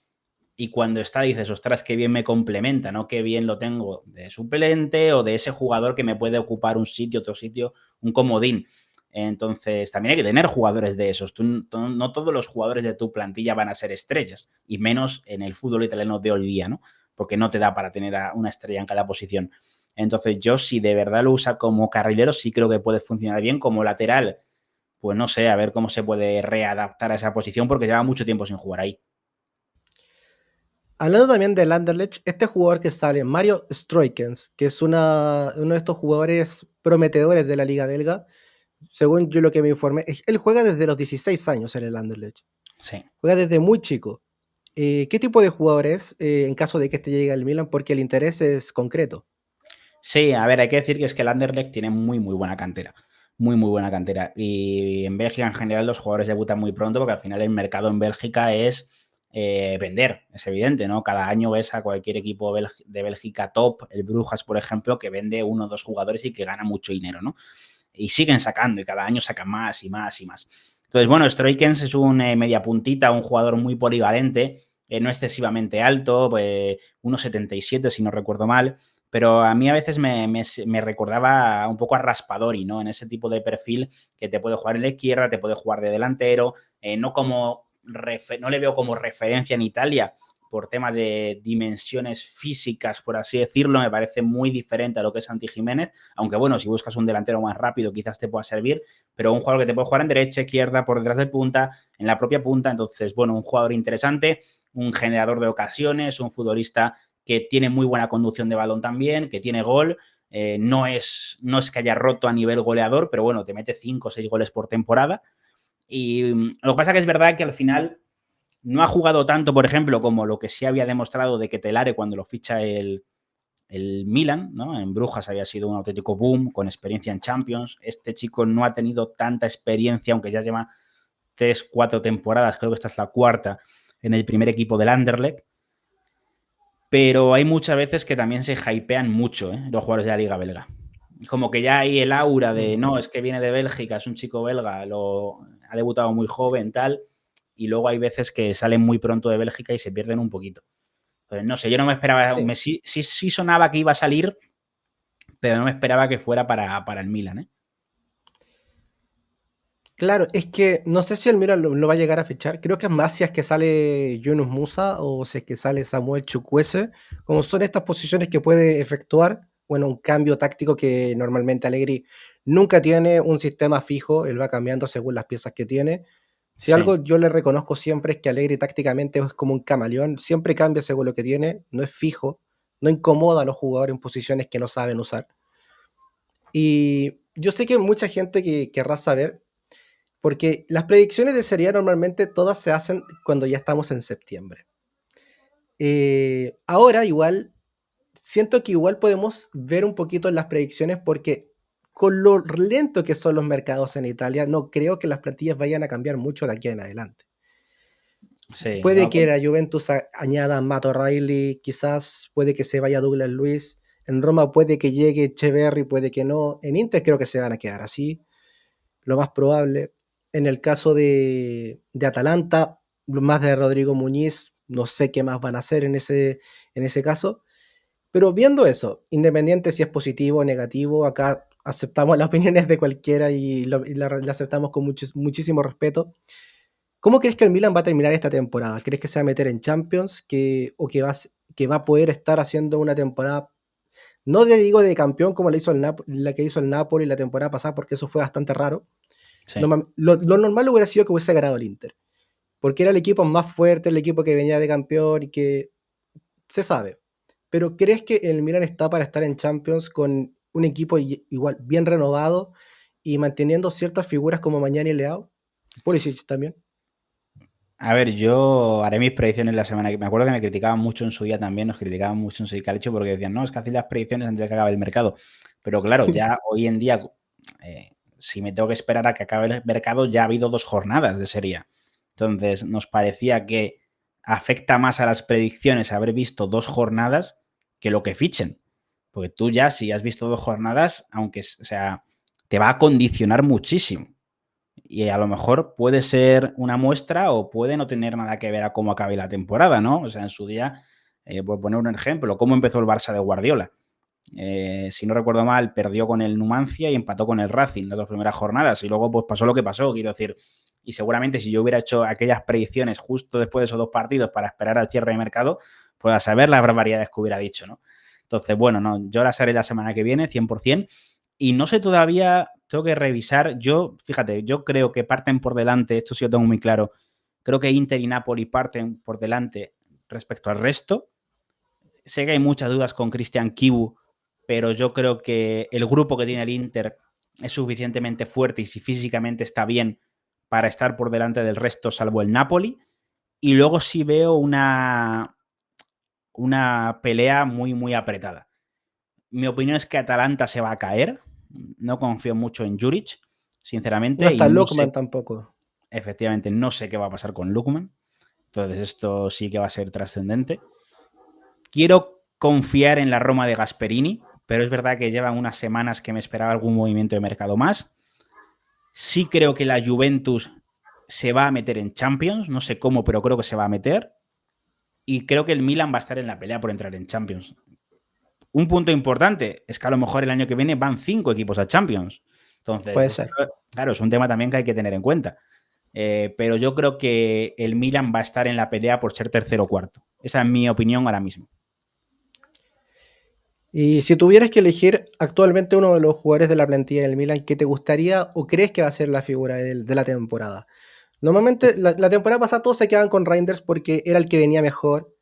y cuando está dices, ostras, qué bien me complementa, ¿no? Qué bien lo tengo de suplente o de ese jugador que me puede ocupar un sitio, otro sitio, un comodín. Entonces, también hay que tener jugadores de esos. No todos los jugadores de tu plantilla van a ser estrellas, y menos en el fútbol italiano de hoy día, ¿no? Porque no te da para tener a una estrella en cada posición. Entonces, yo si de verdad lo usa como carrilero, sí creo que puede funcionar bien. Como lateral, pues no sé, a ver cómo se puede readaptar a esa posición porque lleva mucho tiempo sin jugar ahí. Hablando también del Anderlecht, este jugador que sale, Mario Stroikens, que es uno de estos jugadores prometedores de la liga belga, según yo lo que me informé, él juega desde los 16 años en el Anderlecht, Sí. juega desde muy chico. ¿Qué tipo de jugador es en caso de que este llegue al Milan? Porque el interés es concreto. Sí, a ver, hay que decir que es que el Anderlecht tiene muy, muy buena cantera. Muy, muy buena cantera. Y en Bélgica en general los jugadores debutan muy pronto porque al final el mercado en Bélgica es vender, es evidente, ¿no? Cada año ves a cualquier equipo de Bélgica top, el Brujas, por ejemplo, que vende uno o dos jugadores y que gana mucho dinero, ¿no? Y siguen sacando y cada año sacan más y más y más. Entonces, bueno, Stroikens es un media puntita, un jugador muy polivalente, no excesivamente alto, pues 1,77 si no recuerdo mal, pero a mí a veces me recordaba un poco a Raspadori, ¿no? En ese tipo de perfil que te puede jugar en la izquierda, te puede jugar de delantero, no le veo como referencia en Italia por tema de dimensiones físicas, por así decirlo, me parece muy diferente a lo que es Santi Jiménez, aunque bueno, si buscas un delantero más rápido quizás te pueda servir, pero un jugador que te puede jugar en derecha, izquierda, por detrás de punta, en la propia punta, entonces bueno, un jugador interesante, un generador de ocasiones, un futbolista que tiene muy buena conducción de balón también, que tiene gol, no es que haya roto a nivel goleador, pero bueno, te mete 5 o 6 goles por temporada. Y lo que pasa que es verdad que al final no ha jugado tanto, por ejemplo, como lo que sí había demostrado de que Telare cuando lo ficha el Milan, ¿no? En Brujas había sido un auténtico boom, con experiencia en Champions. Este chico no ha tenido tanta experiencia, aunque ya lleva 3, 4 temporadas, creo que esta es la cuarta, en el primer equipo del Anderlecht. Pero hay muchas veces que también se hypean mucho, los jugadores de la Liga Belga. Como que ya hay el aura de, Mm. no, es que viene de Bélgica, es un chico belga, ha debutado muy joven, tal, y luego hay veces que salen muy pronto de Bélgica y se pierden un poquito. Pues no sé, yo no me esperaba, Sí, sí sonaba que iba a salir, pero no me esperaba que fuera para el Milan, ¿eh? claro, es que no sé si el Milan lo va a llegar a fichar. Creo que es más si es que sale Yunus Musa o si es que sale Samuel Chukwueze, como son estas posiciones que puede efectuar, bueno, un cambio táctico que normalmente Allegri nunca tiene un sistema fijo, él va cambiando según las piezas que tiene. Si Sí, algo yo le reconozco siempre es que Allegri tácticamente es como un camaleón, siempre cambia según lo que tiene, no es fijo, no incomoda a los jugadores en posiciones que no saben usar. Y yo sé que hay mucha gente que querrá saber porque las predicciones de Serie A normalmente todas se hacen cuando ya estamos en septiembre. Ahora igual, siento que igual podemos ver un poquito las predicciones porque con lo lento que son los mercados en Italia, no creo que las plantillas vayan a cambiar mucho de aquí en adelante. Sí, Puede no, que la Juventus añada a Matt O'Reilly, quizás puede que se vaya Douglas Luiz. En Roma puede que llegue Echeverry, puede que no. En Inter creo que se van a quedar así, lo más probable. En el caso de Atalanta, más de Rodrigo Muñiz, no sé qué más van a hacer en ese caso. Pero viendo eso, independiente si es positivo o negativo, acá aceptamos las opiniones de cualquiera y la aceptamos con muchísimo respeto. ¿Cómo crees que el Milan va a terminar esta temporada? ¿Crees que se va a meter en Champions o que va a poder estar haciendo una temporada, no le digo de campeón como la que hizo el Napoli la temporada pasada, porque eso fue bastante raro? sí. Lo normal hubiera sido que hubiese ganado el Inter, porque era el equipo más fuerte, el equipo que venía de campeón y que se sabe. Pero ¿crees que el Milan está para estar en Champions con un equipo igual bien renovado y manteniendo ciertas figuras como Mañana y Leao? Pulisic también. A ver, yo haré mis predicciones la semana que... Me acuerdo que me criticaban mucho en su día también, nos criticaban mucho en su día Calcio porque decían, no, es que hacéis las predicciones antes de que acabe el mercado. Pero claro, ya hoy en día, si me tengo que esperar a que acabe el mercado, ya ha habido 2 jornadas de Serie A. Entonces, nos parecía que afecta más a las predicciones haber visto 2 jornadas que lo que fichen. Porque tú ya, si has visto 2 jornadas, aunque, o sea, te va a condicionar muchísimo. Y a lo mejor puede ser una muestra o puede no tener nada que ver a cómo acabe la temporada, ¿no? O sea, en su día, por poner un ejemplo, cómo empezó el Barça de Guardiola. Si no recuerdo mal, perdió con el Numancia y empató con el Racing las 2 primeras jornadas y luego pues pasó lo que pasó, quiero decir. Y seguramente si yo hubiera hecho aquellas predicciones justo después de esos 2 partidos para esperar al cierre de mercado, pues a saber las barbaridades que hubiera dicho, ¿no? Entonces, bueno, no, yo las haré la semana que viene, 100%. Y no sé todavía, tengo que revisar. Yo, fíjate, yo creo que parten por delante, esto sí lo tengo muy claro. Creo que Inter y Napoli parten por delante respecto al resto. Sé que hay muchas dudas con Christian Kibu, pero yo creo que el grupo que tiene el Inter es suficientemente fuerte y si físicamente está bien para estar por delante del resto, salvo el Napoli. Y luego sí veo una pelea muy, muy apretada. Mi opinión es que Atalanta se va a caer. No confío mucho en Juric, No sinceramente, y está no Lookman sé, tampoco. efectivamente, no sé qué va a pasar con Lukman. Entonces, esto sí que va a ser trascendente. Quiero confiar en la Roma de Gasperini, pero es verdad que llevan unas semanas que me esperaba algún movimiento de mercado más. Sí creo que la Juventus se va a meter en Champions, no sé cómo, pero creo que se va a meter. Y creo que el Milan va a estar en la pelea por entrar en Champions. Un punto importante es que a lo mejor el año que viene van 5 equipos a Champions. Entonces, Puede esto, ser. claro, es un tema también que hay que tener en cuenta. Pero yo creo que el Milan va a estar en la pelea por ser tercero o cuarto. Esa es mi opinión ahora mismo. Y si tuvieras que elegir actualmente uno de los jugadores de la plantilla del Milan, ¿qué te gustaría o crees que va a ser la figura de la temporada? Normalmente la temporada pasada todos se quedaban con Reinders porque era el que venía mejor,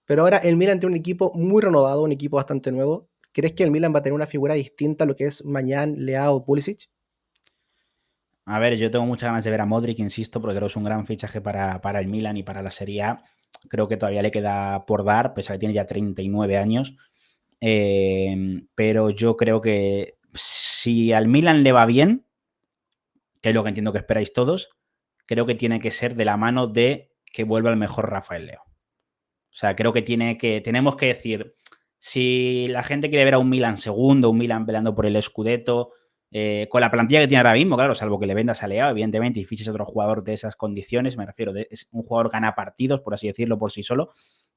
pero ahora el Milan tiene un equipo muy renovado, un equipo bastante nuevo. ¿Crees que el Milan va a tener una figura distinta a lo que es Mañán, Leao o Pulisic? A ver, yo tengo muchas ganas de ver a Modric, insisto, porque creo que es un gran fichaje para el Milan y para la Serie A. Creo que todavía le queda por dar, pese a que tiene ya 39 años. Pero yo creo que si al Milan le va bien, que es lo que entiendo que esperáis todos, creo que tiene que ser de la mano de que vuelva el mejor Rafael Leo. O sea, creo que tenemos que decir, si la gente quiere ver a un Milan segundo, un Milan peleando por el Scudetto, con la plantilla que tiene ahora mismo, claro, salvo que le vendas a Leao, evidentemente, y fiches a otro jugador de esas condiciones, me refiero, es un jugador gana partidos, por así decirlo, por sí solo,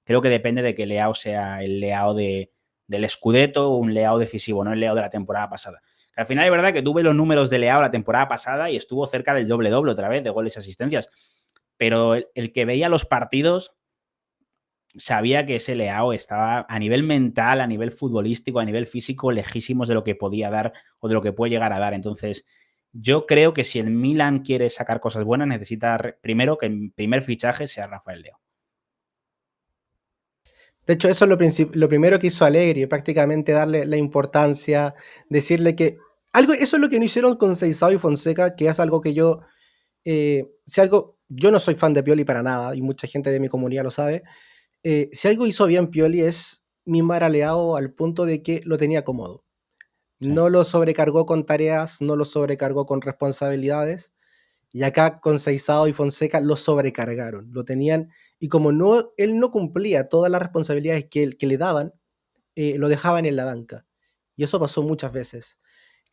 creo que depende de que Leao sea el Leao del Scudetto o un Leao decisivo, no el Leao de la temporada pasada. Que al final es verdad que tuve los números de Leao la temporada pasada y estuvo cerca del doble-doble otra vez de goles y asistencias, pero el que veía los partidos sabía que ese Leao estaba a nivel mental, a nivel futbolístico, a nivel físico, lejísimos de lo que podía dar o de lo que puede llegar a dar. Entonces, yo creo que si el Milan quiere sacar cosas buenas, necesita primero que el primer fichaje sea Rafael Leo. De hecho, eso es lo primero que hizo Allegri, prácticamente darle la importancia, decirle que eso es lo que no hicieron con Seisao y Fonseca, que es algo que si algo, yo no soy fan de Pioli para nada, y mucha gente de mi comunidad lo sabe. Si algo hizo bien Pioli es mimar a Leao al punto de que lo tenía cómodo. Sí. No lo sobrecargó con tareas, no lo sobrecargó con responsabilidades. Y acá con Seisao y Fonseca lo sobrecargaron, lo tenían, y como él no cumplía todas las responsabilidades que le daban, lo dejaban en la banca. Y eso pasó muchas veces.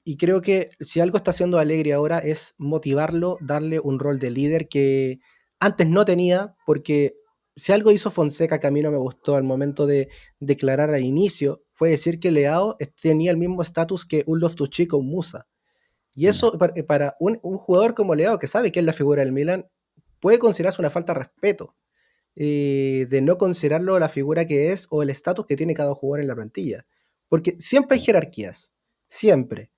Y creo que si algo está haciendo Allegri ahora es motivarlo, darle un rol de líder que antes no tenía, porque si algo hizo Fonseca que a mí no me gustó al momento de declarar al inicio, fue decir que Leao tenía el mismo estatus que un Loftus-Cheek o un Musa. Y Ya, eso para un jugador como Leao, que sabe que es la figura del Milan, puede considerarse una falta de respeto, de no considerarlo la figura que es o el estatus que tiene cada jugador en la plantilla. Porque siempre hay claro. jerarquías, siempre.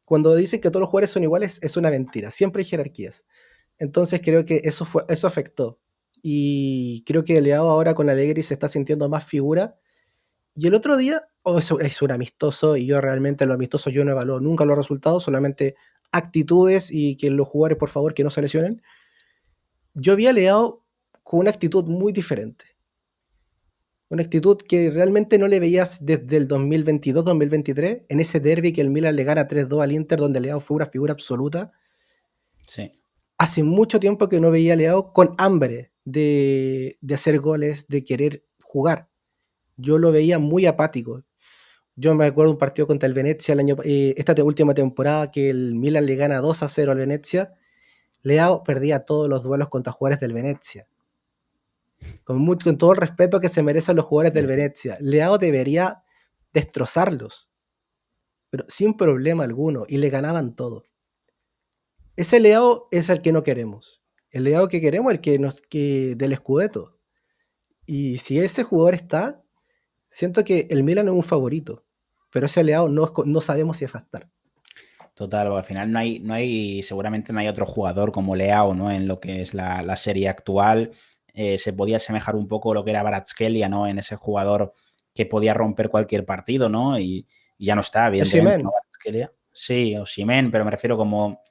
Cuando dicen que todos los jugadores son iguales, es una mentira, siempre hay jerarquías. Entonces creo que eso afectó. Y creo que Leao ahora con Allegri se está sintiendo más figura. Y el otro día, es un amistoso, y yo realmente lo amistoso yo no evalúo nunca los resultados, solamente actitudes y que los jugadores, por favor, que no se lesionen. Yo vi a Leao con una actitud muy diferente. Una actitud que realmente no le veías desde el 2022-2023, en ese derby que el Milan le gana 3-2 al Inter, donde Leao fue una figura absoluta. Sí. Hace mucho tiempo que no veía a Leao con hambre de hacer goles, de querer jugar. Yo lo veía muy apático. Yo me acuerdo un partido contra el Venezia esta última temporada que el Milan le gana 2-0 al Venezia. Leao perdía todos los duelos contra jugadores del Venezia. Con todo el respeto que se merecen los jugadores del Venezia. Leao debería destrozarlos, pero sin problema alguno, y le ganaban todo. Ese Leao es el que no queremos. El Leao que queremos es el del Scudetto. Y si ese jugador está, siento que el Milan es un favorito, pero ese Leao no sabemos si va a estar. Total, al final seguramente no hay otro jugador como Leao, ¿no? En lo que es la serie actual. Se podía asemejar un poco a lo que era Kvaratskhelia, ¿no? En ese jugador que podía romper cualquier partido, ¿no? Y ya no está, evidentemente, ¿no? Osimhen, Kvaratskhelia. Sí, o Osimhen, pero me refiero como...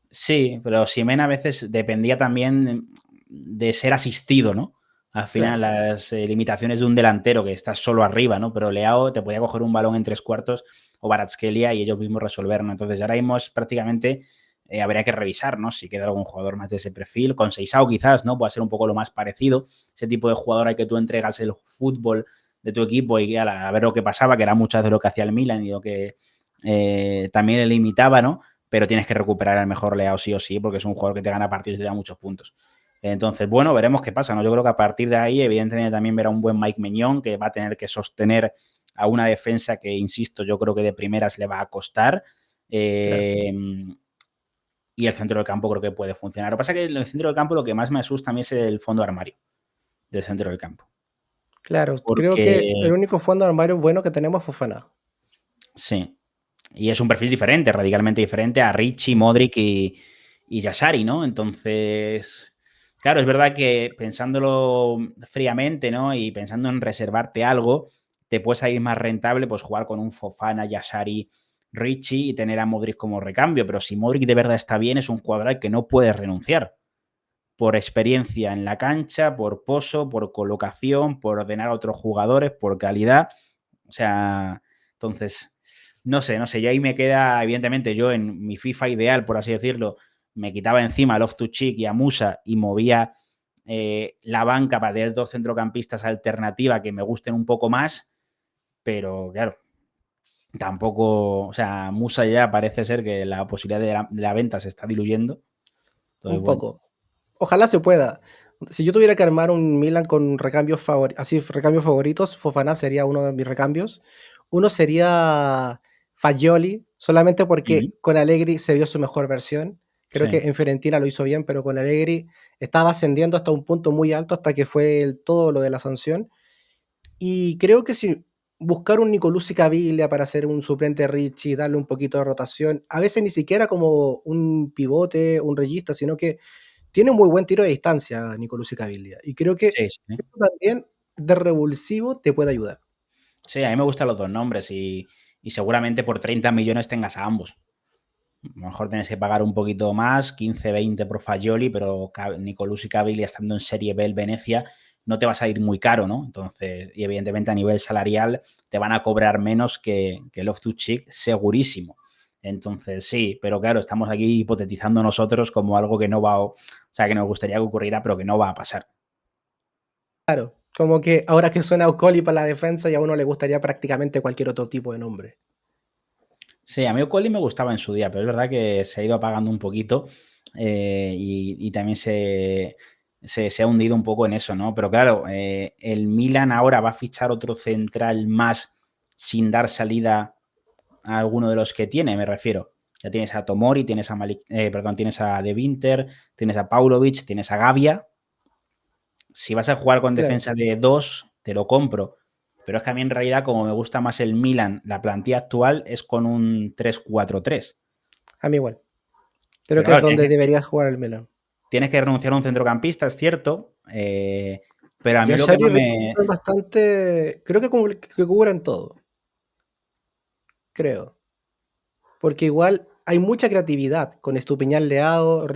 Sí, pero Osimhen a veces dependía también de ser asistido, ¿no? Al final, claro. las limitaciones de un delantero que está solo arriba, ¿no? Pero Leao te podía coger un balón en 3 cuartos o Kvaratskhelia y ellos mismos resolver, ¿no? Entonces, ahora mismo es prácticamente habría que revisar, ¿no? Si queda algún jugador más de ese perfil. Con Seisao quizás, ¿no? Puede ser un poco lo más parecido. Ese tipo de jugador al que tú entregas el fútbol de tu equipo y a ver lo que pasaba, que era muchas de lo que hacía el Milan y lo que también le limitaba, ¿no? Pero tienes que recuperar el mejor Leao sí o sí, porque es un jugador que te gana partidos y te da muchos puntos. Entonces, bueno, veremos qué pasa, ¿no? Yo creo que a partir de ahí, evidentemente, también verá un buen Mike Maignan, que va a tener que sostener a una defensa que, insisto, yo creo que de primeras le va a costar. Claro, Y el centro del campo creo que puede funcionar. Lo que pasa es que en el centro del campo lo que más me asusta a mí es el fondo armario del centro del campo. claro. Creo que el Porque, único fondo de armario bueno que tenemos es Fofana. sí, y es un perfil diferente, radicalmente diferente a Richie, Modric y Yashari, ¿no? Entonces, claro, es verdad que pensándolo fríamente, ¿no? Y pensando en reservarte algo, te puede salir más rentable pues jugar con un Fofana, Yashari, Richie y tener a Modric como recambio. Pero si Modric de verdad está bien, es un jugador al que no puedes renunciar. Por experiencia en la cancha, por pozo, por colocación, por ordenar a otros jugadores, por calidad. O sea, entonces, no sé, yo ahí me queda, evidentemente, yo en mi FIFA ideal, por así decirlo, me quitaba encima a Loftus-Cheek y a Musa y movía la banca para tener dos centrocampistas alternativa que me gusten un poco más, pero claro, tampoco, o sea, Musa ya parece ser que la posibilidad de la venta se está diluyendo, entonces Un bueno. poco. Ojalá se pueda. Si yo tuviera que armar un Milan con recambios favoritos, Fofana sería uno de mis recambios. Uno sería Fagioli, solamente porque con Allegri se vio su mejor versión. Creo que Sí, en Fiorentina lo hizo bien, pero con Allegri estaba ascendiendo hasta un punto muy alto hasta que fue todo lo de la sanción. Y creo que si buscar un Nicolussi Caviglia para ser un suplente de Richie, darle un poquito de rotación, a veces ni siquiera como un pivote, un regista, sino que tiene un muy buen tiro de distancia Nicolussi Caviglia. Y creo que sí, sí. eso también de revulsivo te puede ayudar. Sí, a mí me gustan los dos nombres y seguramente por 30 millones tengas a ambos. A lo mejor tienes que pagar un poquito más, 15, 20 por Fagioli, pero Nicolussi Caviglia estando en Serie B el Venecia no te vas a ir muy caro, ¿no? Entonces, y evidentemente a nivel salarial te van a cobrar menos que Loftus-Cheek, segurísimo. Entonces, sí, pero claro, estamos aquí hipotetizando nosotros como algo que no va, o sea, que nos gustaría que ocurriera, pero que no va a pasar. Claro, como que ahora que suena Ocoli para la defensa y a uno le gustaría prácticamente cualquier otro tipo de nombre. Sí, a mí Ocoli me gustaba en su día, pero es verdad que se ha ido apagando un poquito y también se ha hundido un poco en eso, ¿no? Pero claro, el Milan ahora va a fichar otro central más sin dar salida a alguno de los que tiene, me refiero. Ya tienes a Tomori, tienes a tienes a De Winter, tienes a Paulovic, tienes a Gavia. Si vas a jugar con Claro, defensa de 2, te lo compro. Pero es que a mí en realidad, como me gusta más el Milan, la plantilla actual es con un 3-4-3. a mí igual. Creo Pero que es claro, donde deberías jugar el Milan. tienes que renunciar a un centrocampista, es cierto. Pero a mí lo que Yashari y más Rick me. son bastante. Creo que cubren todo. Creo. Porque igual hay mucha creatividad con Estupiñán Leao,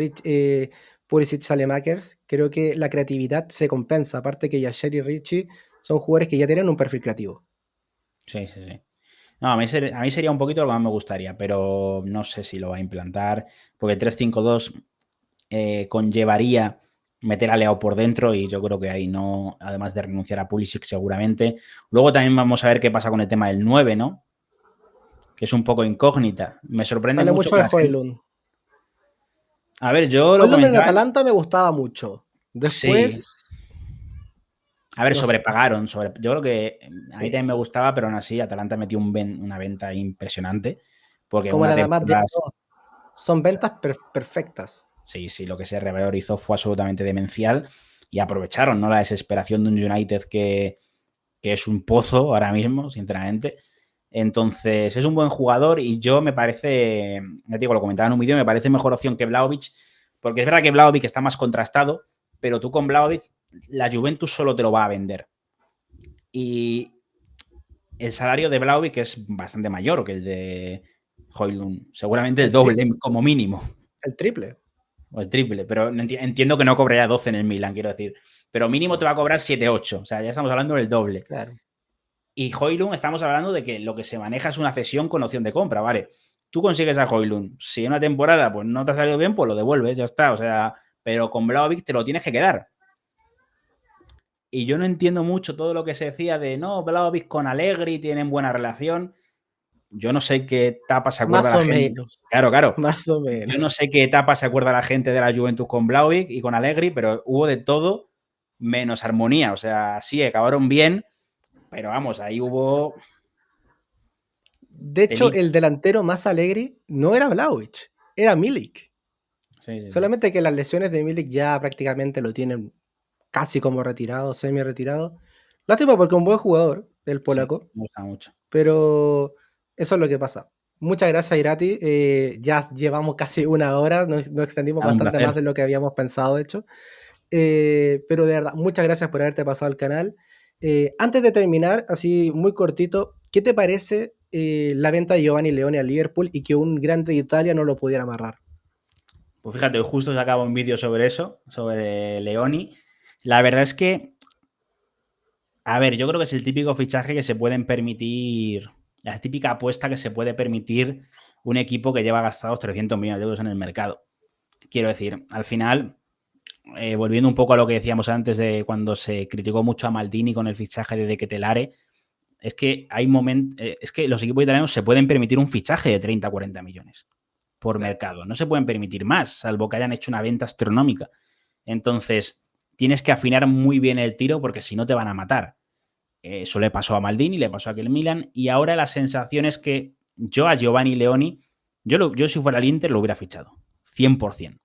Pulisic Salemakers. Creo que la creatividad se compensa. Aparte que Yashari y Richie son jugadores que ya tienen un perfil creativo. Sí, sí, sí. No, a mí sería un poquito lo que más me gustaría, pero no sé si lo va a implantar, porque el 3-5-2 conllevaría meter a Leao por dentro y yo creo que ahí no, además de renunciar a Pulisic seguramente. Luego también vamos a ver qué pasa con el tema del 9, ¿no? Que es un poco incógnita. Me sorprende Sale mucho mucho que de la gente. Højlund. A ver, yo lo Højlund en comentaba. Atalanta me gustaba mucho. Sí. Después, A ver, no sé. sobrepagaron. Yo creo que a mí Sí. también me gustaba, pero aún así Atalanta metió una venta impresionante. Porque en Como una la Damas de temporada. son ventas perfectas. Sí, sí, lo que se revalorizó fue absolutamente demencial y aprovecharon, ¿no? La desesperación de un United que es un pozo ahora mismo, sinceramente. Entonces, es un buen jugador y yo me parece, ya te digo, lo comentaba en un vídeo, me parece mejor opción que Vlahovic, porque es verdad que Vlahovic está más contrastado, pero tú con Vlahovic la Juventus solo te lo va a vender. Y el salario de Vlahovic es bastante mayor que el de Højlund, seguramente el El, tri- doble como mínimo. el triple. O el triple, pero entiendo que no cobraría 12 en el Milan, quiero decir. Pero mínimo te No, va a cobrar 7-8. O sea, ya estamos hablando del doble. claro. Y Højlund estamos hablando de que lo que se maneja es una cesión con opción de compra, ¿vale? Tú consigues a Højlund. Si en una temporada pues no te ha salido bien, pues lo devuelves, ya está. O sea, pero con Vlahovic te lo tienes que quedar. Y yo no entiendo mucho todo lo que se decía de no, Vlahovic con Allegri tienen buena relación. Yo no sé qué etapa se acuerda Más la o gente. menos. Claro, claro. Más o Yo no menos. sé qué etapa se acuerda la gente de la Juventus con Vlahovic y con Allegri, pero hubo de todo menos armonía. O sea, sí, acabaron bien, pero vamos, ahí hubo De hecho, telita. el delantero más alegre no era Vlahovic, era Milik. Sí, sí, sí. Solamente que las lesiones de Milik ya prácticamente lo tienen casi como retirado, semi retirado. Lástima porque es un buen jugador, el Sí, polaco, me gusta mucho. pero eso es lo que pasa. Muchas gracias, Irati. Ya llevamos casi una hora, nos extendimos Nada, un bastante más placer. de lo que habíamos pensado, de hecho. Pero de verdad, muchas gracias por haberte pasado al canal. Antes de terminar, así muy cortito, ¿qué te parece la venta de Giovanni Leone a Liverpool y que un grande de Italia no lo pudiera amarrar? Pues fíjate, justo sacaba un vídeo sobre eso, sobre Leoni. La verdad es que, a ver, yo creo que es el típico fichaje que se pueden permitir, la típica apuesta que se puede permitir un equipo que lleva gastados 300 millones de euros en el mercado. Quiero decir, al final, volviendo un poco a lo que decíamos antes de cuando se criticó mucho a Maldini con el fichaje de Ketelare, es que hay momentos, es que los equipos italianos se pueden permitir un fichaje de 30 40 millones por Claro. mercado. No se pueden permitir más, salvo que hayan hecho una venta astronómica. Entonces, tienes que afinar muy bien el tiro porque si no te van a matar. Eso le pasó a Maldini, le pasó a aquel Milan y ahora la sensación es que yo a Giovanni Leoni, yo si fuera el Inter lo hubiera fichado, 100%.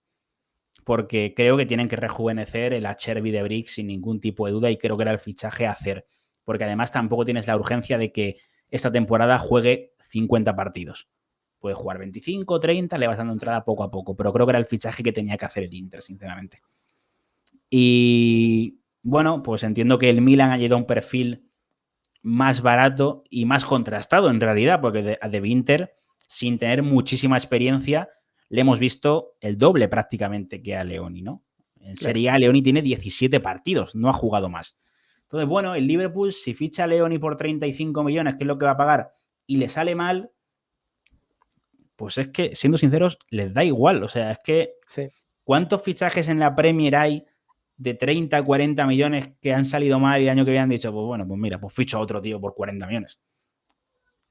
Porque creo que tienen que rejuvenecer el Acerbi de Brick sin ningún tipo de duda y creo que era el fichaje a hacer. Porque además tampoco tienes la urgencia de que esta temporada juegue 50 partidos. Puede jugar 25, 30, le vas dando entrada poco a poco, pero creo que era el fichaje que tenía que hacer el Inter, sinceramente. Y bueno, pues entiendo que el Milan ha llegado a un perfil más barato y más contrastado en realidad, porque de Inter, sin tener muchísima experiencia, le hemos visto el doble prácticamente que a Leoni, ¿no? En Claro. Serie A, Leoni tiene 17 partidos, no ha jugado más. Entonces, bueno, el Liverpool, si ficha a Leoni por 35 millones, que es lo que va a pagar, y le sale mal, pues es que, siendo sinceros, les da igual. O sea, es que Sí. ¿cuántos fichajes en la Premier hay de 30, 40 millones que han salido mal y el año que viene han dicho, pues bueno, pues mira, pues ficho a otro tío por 40 millones?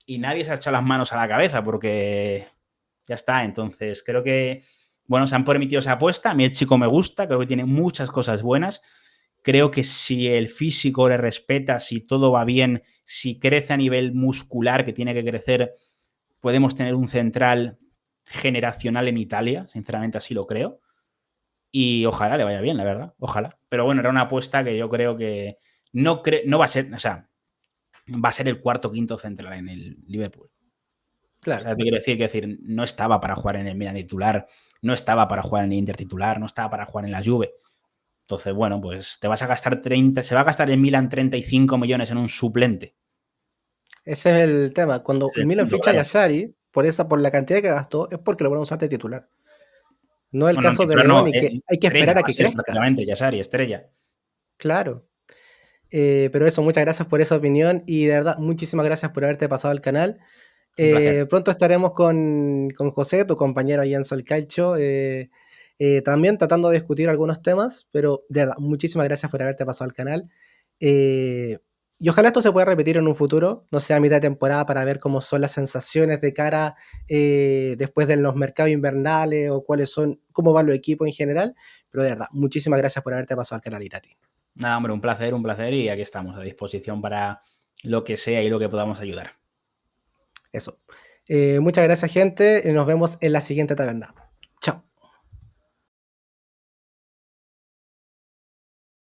Y nadie se ha echado las manos a la cabeza porque ya está. Entonces, creo que, bueno, se han permitido esa apuesta. A mí el chico me gusta, creo que tiene muchas cosas buenas. Creo que si el físico le respeta, si todo va bien, si crece a nivel muscular, que tiene que crecer, podemos tener un central generacional en Italia. Sinceramente, así lo creo. Y ojalá le vaya bien, la verdad. Ojalá. Pero bueno, era una apuesta que yo creo que no va a ser, o sea, va a ser el cuarto o quinto central en el Liverpool. O Claro. sea, te quiero decir, no estaba para jugar en el Milan titular, no estaba para jugar en el Inter titular, no estaba para jugar en la Juve. Entonces, bueno, pues te vas a gastar 30, se va a gastar el Milan 35 millones en un suplente. Ese es el tema. Cuando Ese el es el Milan punto, ficha a claro. Yashari, por la cantidad que gastó, es porque lo van a usar de titular. No es el Bueno, caso de titular no, León y que hay que estrella esperar a va a que ser crezca. prácticamente, Yasari, estrella. Claro. Pero eso, muchas gracias por esa opinión y de verdad, muchísimas gracias por haberte pasado al canal. Un placer. Pronto estaremos con José, tu compañero ahí en Sol Calcio, también tratando de discutir algunos temas, pero de verdad, muchísimas gracias por haberte pasado al canal. Y ojalá esto se pueda repetir en un futuro, no sé, a mitad de temporada, para ver cómo son las sensaciones de cara después de los mercados invernales o cómo van los equipos en general. Pero de verdad, muchísimas gracias por haberte pasado al canal, Irati. Nada, hombre, un placer y aquí estamos a disposición para lo que sea y lo que podamos ayudar. Eso. Muchas gracias, gente. Nos vemos en la siguiente taberna.